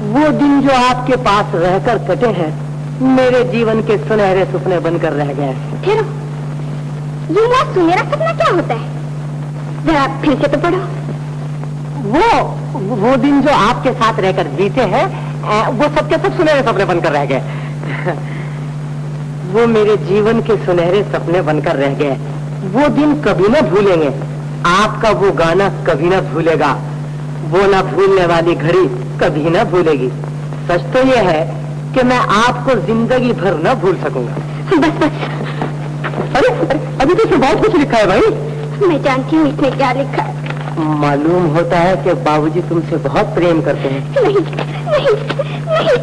वो दिन जो आपके पास रहकर कटे हैं, मेरे जीवन के सुनहरे सपने बनकर रह गए। फिर ये ना सुनहरा सपना क्या होता है? जरा फिर से तो पढ़ो। वो दिन जो आपके साथ रहकर बीते हैं, वो सबके सब सुनहरे सपने बनकर रह गए। वो मेरे जीवन के सुनहरे सपने बनकर रह गए। वो दिन कभी न भूलेंगे। आपका वो गाना कभी न भूलेगा। वो न भूलने वाली घड़ी कभी न भूलेगी। सच तो ये है कि मैं आपको जिंदगी भर न भूल सकूंगा। बस बस। अरे अभी तो इसमें बहुत कुछ लिखा है भाई। मैं जानती हूँ इसमें क्या लिखा है। मालूम होता है कि बाबूजी तुमसे बहुत प्रेम करते हैं। नहीं नहीं नहीं।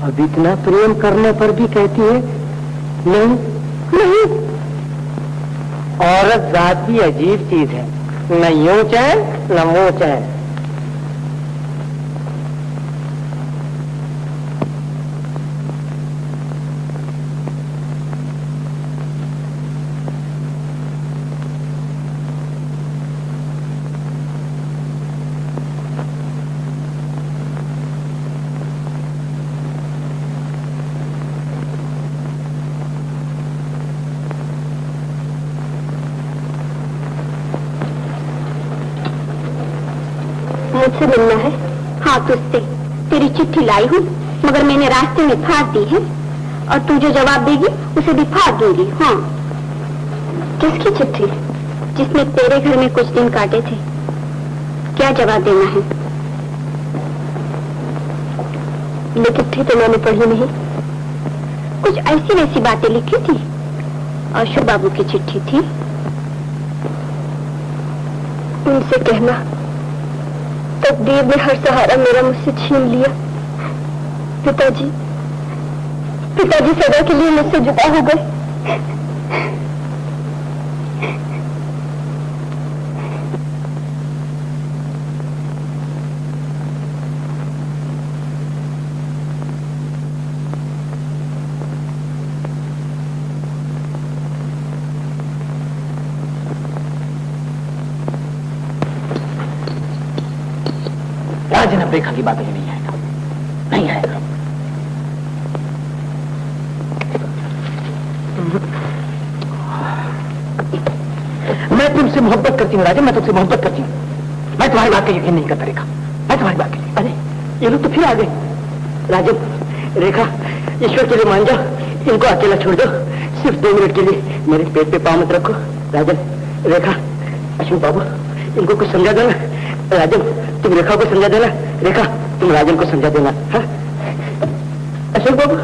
अब इतना प्रेम करने पर भी कहती है नहीं नहीं। औरत जात भी अजीब चीज है, न यूं चैन न वो चैन। मुझसे मिलना है? हाँ तुझसे। तेरी चिट्ठी लाई हूँ, मगर मैंने रास्ते में फाड़ दी है और तू जो जवाब देगी उसे भी फाड़ दूंगी। हाँ। किसकी चिट्ठी? जिसने तेरे घर में कुछ दिन काटे थे। क्या जवाब देना है? ये चिट्ठी तो मैंने पढ़ी नहीं। कुछ ऐसी वैसी बातें लिखी थी। अशोक बाबू की चिट्ठी थी। उनसे कहना तकदीर ने हर सहारा मेरा मुझसे छीन लिया। पिताजी सदा के लिए मुझसे जुदा हो गए। राजनब रेखा की बात ही नहीं आएगा, नहीं आएगा। मैं तुमसे मोहब्बत करती हूँ राजा, मैं तुमसे मोहब्बत करती हूँ। मैं तुम्हारी बात का यकीन नहीं करता रेखा। है तुम्हारी बात के लिए? अरे ये लोग तो फिर आ गए। राजन, रेखा, ईश्वर के लिए मान जाओ, इनको अकेला छोड़ दो, सिर्फ 2 मिनट के लिए। मेरे पेट पे पाँव मत रखो। राजन, रेखा, अशोक बाबू, इनको कुछ समझा देना। राजन, तुम रेखा को समझा देना। रेखा, तुम राजन को समझा देना। हाँ अशोक बाबू,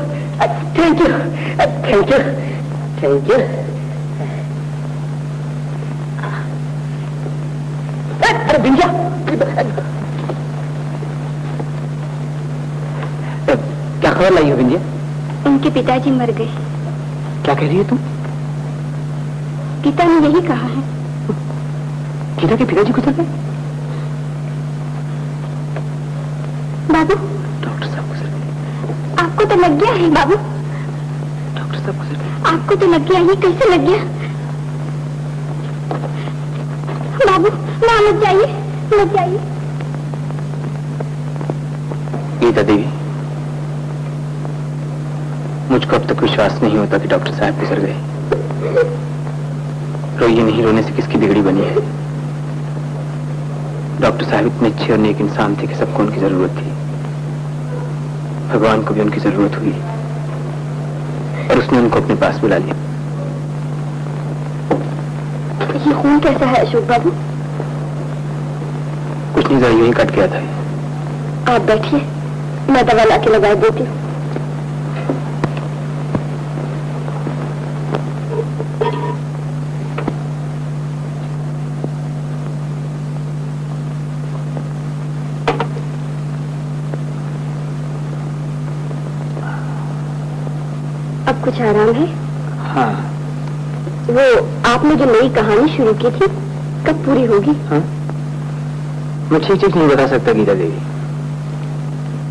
thank you, thank you, thank you. अरे बिंजा, क्या खबर लाई हो बिंजा? उनके पिताजी मर गए। क्या कह रही है तुम? गीता ने यही कहा है। गीता के पिताजी गुजर गए? बाबू, डॉक्टर साहब गुजर गए। आपको तो लग गया है बाबू। डॉक्टर साहब गुजर गए। आपको तो लग गया, ये कैसे लग गया? बाबू, ना मत जाइए, मत जाइए। गीता देवी, मुझको अब तक विश्वास नहीं होता कि डॉक्टर साहब गुजर गए। रोइए नहीं, रोने से किसकी बिगड़ी बनी है। डॉक्टर साहब इतने अच्छे और नेक इंसान थे कि सबको उनकी जरूरत थी। भगवान को भी उनकी जरूरत हुई और उसने उनको अपने पास बुला लिया। ये खून कैसा है अशोक बाबू? कुछ नहीं, जरा यूं ही कट गया था। आप बैठिए, मैं दवा ला के लगा देती हूँ। अब कुछ आराम है? हाँ। वो आपने जो नई कहानी शुरू की थी, कब पूरी होगी? हाँ? मैं ठीक नहीं बता सकता गीता देवी।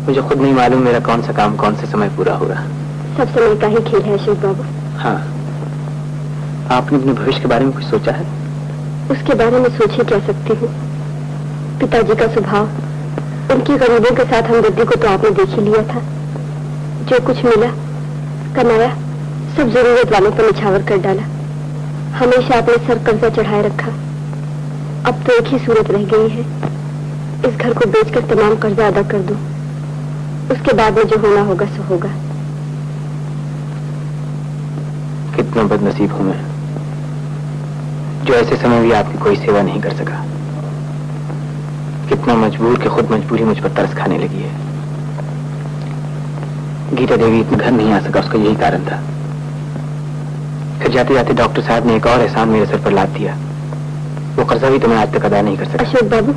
मुझे खुद नहीं मालूम मेरा कौन सा काम कौन से समय पूरा होगा। सब समय का ही खेल है अशोक बाबू। हाँ। आपने अपने भविष्य के बारे में कुछ सोचा है? उसके बारे में सोच ही क्या सकती हूँ। पिताजी का स्वभाव, उनकी गरीबों के साथ हमदर्दी को तो आपने देख ही लिया था। जो कुछ मिला कमाया, सब जरूरत वालों पर निछावर कर डाला। हमेशा अपने सर कर्जा चढ़ाए रखा। अब तो एक ही सूरत रह गई है, इस घर को बेचकर तमाम कर्जा अदा कर दूं। उसके बाद में जो होना होगा सो होगा। कितना बदनसीब हूं मैं, जो ऐसे समय भी आपकी कोई सेवा नहीं कर सका। कितना मजबूर कि खुद मजबूरी मुझ पर तरस खाने लगी है। गीता देवी इतना घर नहीं आ सका, उसका यही कारण था। फिर जाते जाते डॉक्टर साहब ने एक और एहसान मेरे सर पर लाद दिया। वो कर्जा भी तो मैं आज तक अदा नहीं कर सका। अशोक बाबू,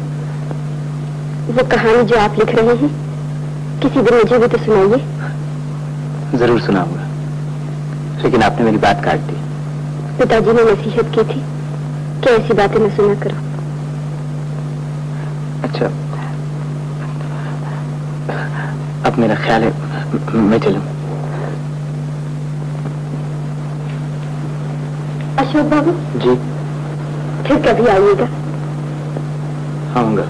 वो कहानी जो आप लिख रहे हैं, किसी दिन मुझे भी तो सुनाइए। जरूर सुनाऊंगा, लेकिन आपने मेरी बात काट दी। पिताजी ने नसीहत की थी कि ऐसी बातें न सुना करो। अच्छा, अब मेरा ख्याल है मैं चलूं। अशोक बाबू जी? फिर कभी आइएगा। आऊंगा,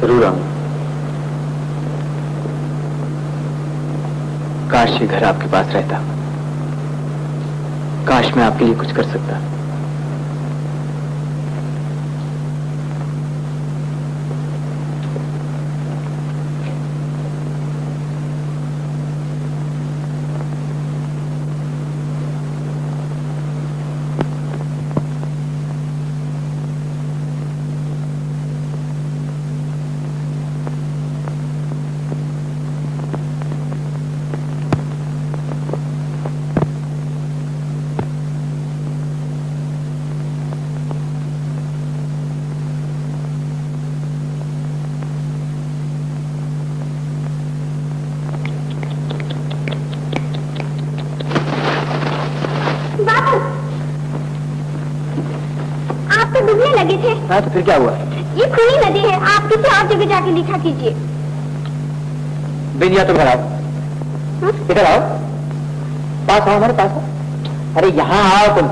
जरूर आऊंगा। काश ये घर आपके पास रहता, काश मैं आपके लिए कुछ कर सकता। लगे थे। हाँ, तो फिर क्या हुआ? ये खुली नदी है, आप किसी और जगह जाके लिखा कीजिए। बिंदिया, तुम घर आओ। इधर आओ, पास आओ, हमारे पास आओ। अरे यहाँ आओ तुम।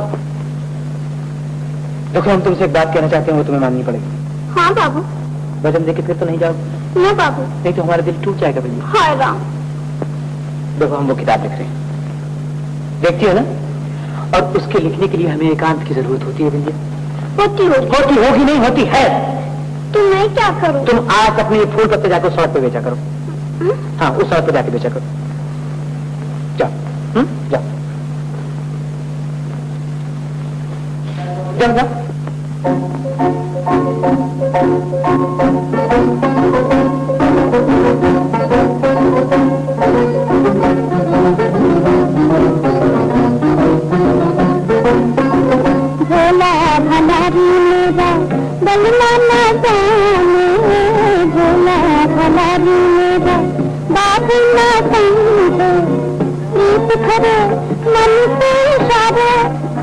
देखो, हम तुमसे एक बात कहना चाहते हैं, वो तुम्हें माननी पड़ेगी। हाँ बाबू। वजन देके फिर तो नहीं जाओगे? ना बाबू। नहीं तो हमारा दिल टूट जाएगा भैया। हाय राम। देखो, हम वो किताब लिख रहे हैं, देखती हो ना? और उसके लिखने के लिए हमें एकांत की जरूरत होती है बिंदिया। होती होगी नहीं होती है। तो मैं क्या करूं? तुम आज अपने फूल पत्ते जाकर सड़क पे बेचा करो। हाँ, उस सड़क पे जाके बेचा करो। जाओ, जाओ जाओ जाओ। भोला भलारी मेरा बलमा न जाने, भोला भलारी मेरा बाबू न समझे, प्रीत करे मन से इशारे,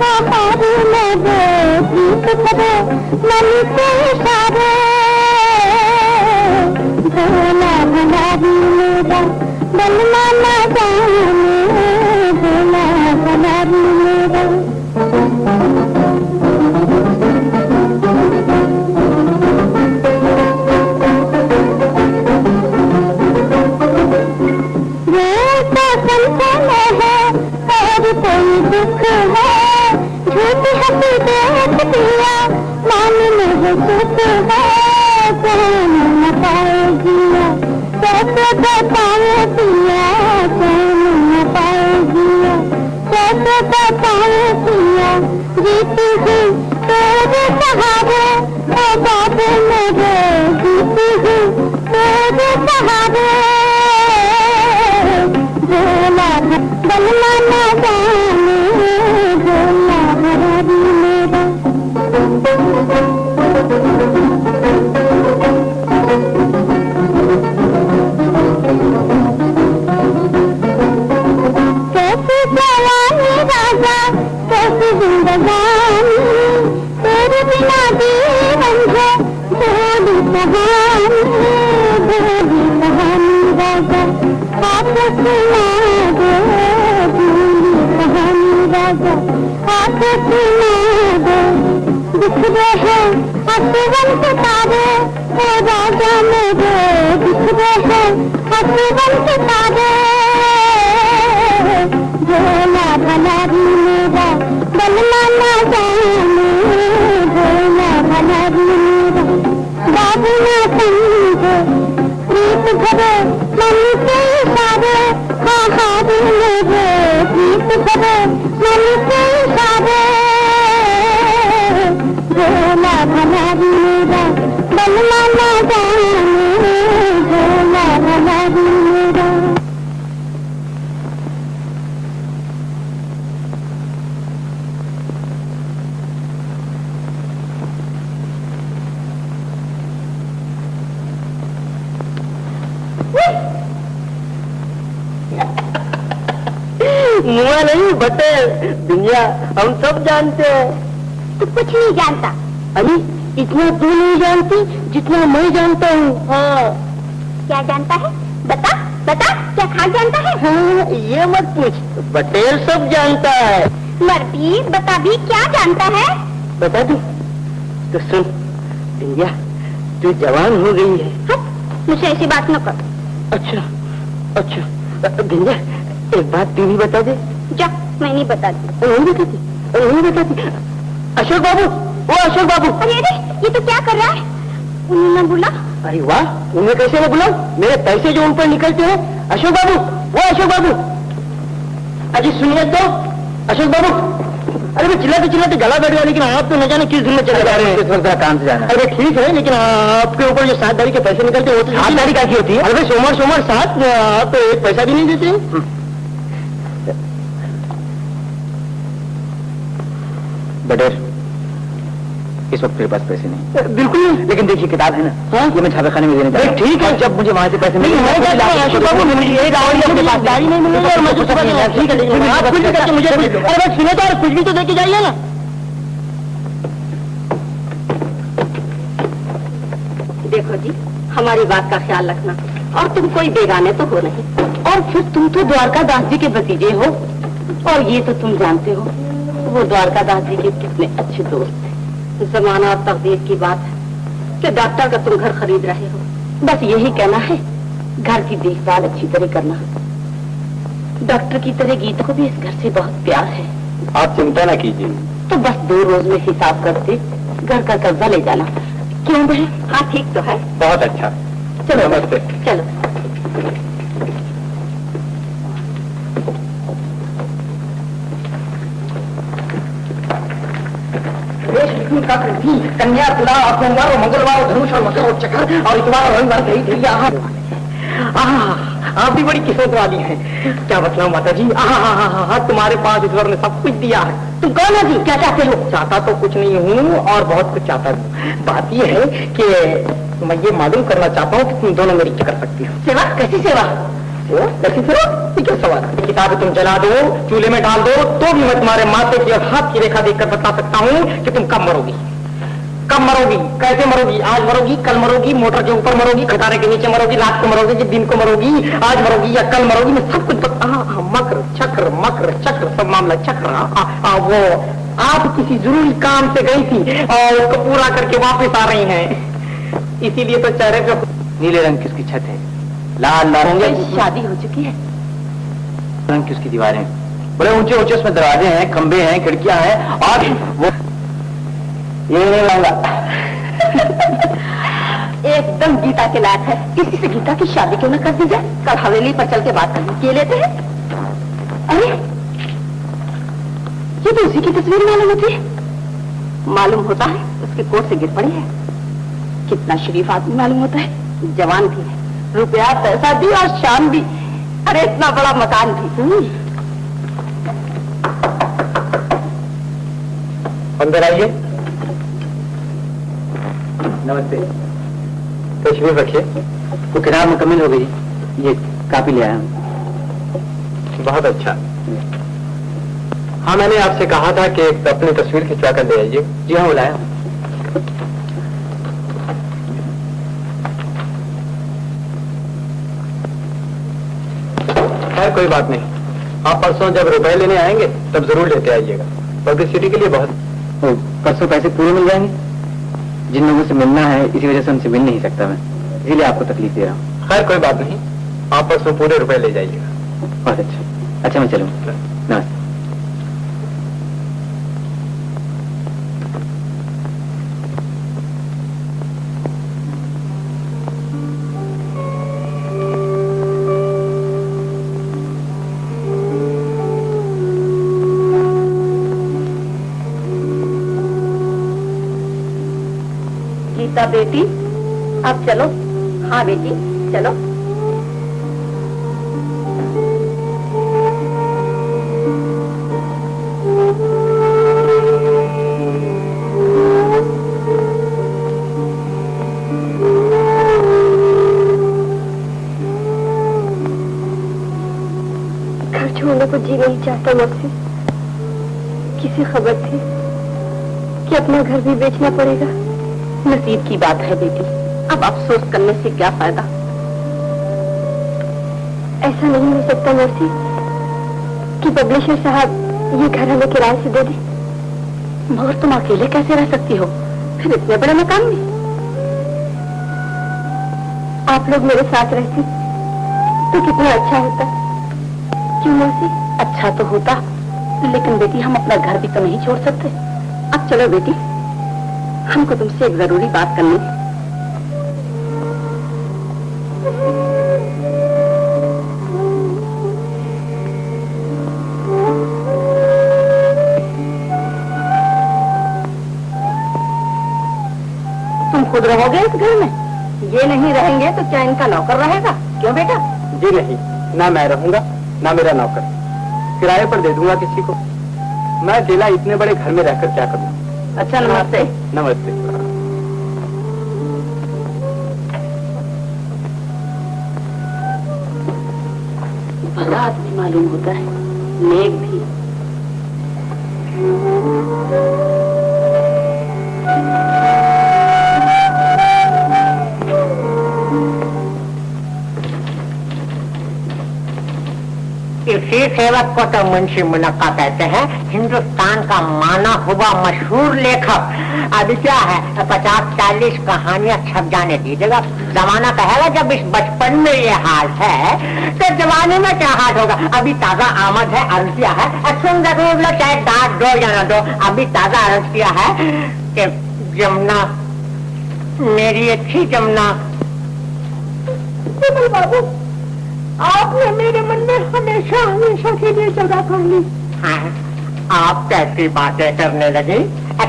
हाहारी में दे प्रीत करे मन से इशारे। भोला भलारी मेरा बलमा न जाने, भोला भलारी मेरा। कोई दुख है झूठी हंसी देख दिया, मान में सुख है चैन न पाएगी, कैसे बताए पिया चैन न पाएगी, कैसे बताए पिया जीती हूँ तेरे सहारे, ओ बाबू मेरे जीती हूँ तेरे सहारे। भोला बलमा न जाने, भोला भलारी मेरा। कैसी जवानी राजा कैसी जिंदगानी, तेरे बिना जीवन है भोली कहानी, भोली कहानी राजा आप सुना दो, भोली कहानी राजा आप सुना दो। बिखरे हैं आसवन सितारे, ओ राजा मेरे बिखरे हैं आसवन सितारे। भोला भलारी मेरा बलमा न जाने, भोला भलारी मेरा बाबू न समझे, प्रीत भरे मन से इशारे, हाहारी मेरे प्रीत भरे मन से इशारे। भोला भलारी मेरा बलमा न जाने, भोला भलारी मेरा। मुआ नहीं बटेर दुनिया हम सब जानते हैं। तू कुछ नहीं जानता। अरे इतना तू नहीं जानती जितना मैं जानता हूँ। हाँ क्या जानता है? बता बता, क्या खास जानता है? हाँ, ये मत पूछ, बटेर सब जानता है। मर्दी बता भी, क्या जानता है? बता दूं? तो सुन दुनिया, तू जवान हो गई है। हट, मुझे ऐसी बात न कर। अच्छा अच्छा दुनिया, एक बात तू ही बता दे। जा, मैं नहीं बताती। नहीं बताती, नहीं बताती। अशोक बाबू, वो अशोक बाबू। अरे अरे, ये तो क्या कर रहा है? उन्होंने बोला। अरे वाह, उन्हें कैसे न बुलाऊं? मेरे पैसे जो उन पर निकलते हैं। अशोक बाबू, वो अशोक बाबू। अजी सुनिए तो अशोक बाबू। अरे मैं चिल्लाते चिल्लाते गला बैठ गया, लेकिन आप तो न जाने किस दिन में चले जा रहे हैं। इस वक्त काम से जाना। अरे ठीक है, लेकिन आपके ऊपर जो 7 दाढ़ी के पैसे निकलते हैं वो तो 7 दाढ़ी क्या की होती है? अरे सोमवार सोमवार 7, आप तो एक पैसा भी नहीं देते। बटेर, इस वक्त मेरे पास पैसे नहीं। बिल्कुल नहीं। लेकिन देखिए किताब है ना, हाँ? ये मैं छापेखाने में देने जा रहा हूं। ठीक है, जब मुझे वहां से पैसे मिलेंगे अशोक बाबू, दाढ़ी नहीं मिलेगी और मैं तो ठीक है, लेकिन आप कुछ भी करके मुझे। अरे बस सुने तो, और कुछ भी तो देके जाइए ना। देखो जी, हमारी बात का ख्याल रखना, और तुम कोई बेगाने तो हो नहीं, और फिर तुम तो द्वारका दास जी के भतीजे हो, और ये तो तुम जानते हो वो द्वारका दास जी के कितने अच्छे दोस्त हैं। जमाना और तकदीर की बात है कि डॉक्टर का तुम घर खरीद रहे हो। बस यही कहना है, घर की देखभाल अच्छी तरह करना। डॉक्टर की तरह गीता को भी इस घर से बहुत प्यार है। आप चिंता ना कीजिए। तो बस 2 रोज में हिसाब करते घर का कर्जा ले जाना। क्यों बहन? हाँ ठीक तो है। बहुत अच्छा। चलो नमस्ते। चलो। कन्या तुला सोमवार और मंगलवार धनुष और मकर और चक्र और इतवार और रविवार गई थी। आप भी बड़ी किस्मत वाली हैं। क्या बतलाऊं माता जी, तुम्हारे पास ईश्वर ने सब कुछ दिया है। तुम कौन हो जी? क्या चाहते हो? चाहता तो कुछ नहीं हूँ और बहुत कुछ चाहता हूँ। बात यह है कि मैं ये मालूम करना चाहता हूँ कि तुम दोनों मेरी क्या कर सकती हो। सेवा? कैसी सेवा? कैसी सेवा? ये क्या सवाल? किताबें तुम जला दो, चूल्हे में डाल दो, तो भी मैं तुम्हारे माथे की और हाथ की रेखा देखकर बता सकता हूँ कि तुम कब मरोगी। कब मरोगी, कैसे मरोगी, आज मरोगी, कल मरोगी, मोटर के ऊपर मरोगी, खटारे के नीचे मरोगी, रात को मरोगी, कि दिन को मरोगी, आज मरोगी या कल मरोगी, मैं सब कुछ मकर चक्र सब मामला चक्र। वो आप किसी जरूरी काम से गई थी और उसको पूरा करके वापस आ रही हैं, इसीलिए तो चेहरे पे नीले रंग की उसकी छत है, लाल लाल होंगे, शादी हो चुकी है। रंग की उसकी दीवारें, बड़े ऊंचे ऊंचे उसमें दरवाजे हैं, खंबे हैं, खिड़कियां हैं, और वो ये नहीं लाऊंगा। एकदम गीता के लायक है। किसी से गीता की शादी क्यों न कर दी जाए? कल हवेली पर चल के बात करने के लेते हैं। अरे ये तो उसी की तस्वीर मालूम होती है। मालूम होता है उसके कोट से गिर पड़ी है। कितना शरीफ आदमी मालूम होता है। जवान भी है, रुपया पैसा भी और शान भी। अरे इतना बड़ा मकान भी। अंदर आइए। नमस्ते। तशरीफ रखिए। वो किताब मुकम्मल हो गई, ये कापी ले आया हूँ। बहुत अच्छा। हाँ, मैंने आपसे कहा था कि अपनी तस्वीर खिंचवा कर ले आइए। जी हाँ, बुलाया। खैर कोई बात नहीं, आप परसों जब रुपए लेने आएंगे तब जरूर लेते आइएगा। पब्लिसिटी के लिए बहुत। परसों पैसे पूरे मिल जाएंगे? जिन लोगों से मिलना है इसी वजह से उनसे मिल नहीं सकता मैं, इसीलिए आपको तकलीफ दे रहा हूँ। खैर कोई बात नहीं, आप परसों पूरे रुपए ले जाइएगा। बहुत अच्छा। अच्छा मैं चलूँ। नमस्ते। गीता बेटी, अब चलो। हाँ बेटी चलो। घर छोड़ने को जी नहीं चाहता मुझसे। किसी खबर थी कि अपना घर भी बेचना पड़ेगा। नसीब की बात है बेटी, अब अफसोस करने से क्या फायदा। ऐसा नहीं हो सकता मर्सी कि पब्लिशर साहब ये घर हमें किराए से दे दे। मगर तुम अकेले कैसे रह सकती हो, फिर इतने बड़े मकान में? आप लोग मेरे साथ रहते तो कितना अच्छा होता। क्यों मर्सी? अच्छा तो होता, लेकिन बेटी हम अपना घर भी तो नहीं छोड़ सकते। अब चलो बेटी, हमको तुमसे एक जरूरी बात करनी है। तुम खुद रहोगे इस घर में? ये नहीं रहेंगे तो क्या इनका नौकर रहेगा? क्यों बेटा? जी नहीं, ना मैं रहूंगा ना मेरा नौकर, किराए पर दे दूंगा किसी को। मैं अकेला इतने बड़े घर में रहकर क्या करूँ। अच्छा नमस्ते। नमस्ते। भला आदमी मालूम होता है, नेक भी। इसी सेवक को तो मुंशी मुनक्का कहते हैं। हिंदुस्तान का माना हुआ मशहूर लेखक। अभी क्या है, 50-40 कहानियां छप जाने दीजिएगा। जमाना कहेगा जब इस बचपन में ये हाल है तो जवानी में क्या हाल होगा। अभी ताजा आमद है, अर्ज किया है, सुन जरूर लो, चाहे डांट दो या ना दो। अभी ताजा अर्ज किया है कि यमुना मेरी अच्छी जमुना। विमल बाबू, आपने मेरे मन में हमेशा हमेशा के लिए जगह कर ली। हाँ, आप कैसी बातें करने लगी?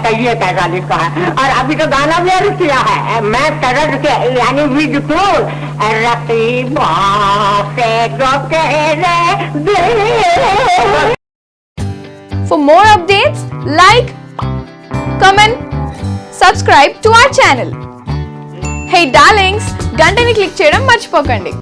कहिए कैसा लिखा है? और अभी तो गाना भी अर्ज किया है, मैं तरज के यानी विजपुर रकीबा से जो तेरे दिल। For more updates, like, comment, subscribe to our channel. Hey darlings, గంటని click చేయడం మర్చిపోకండి.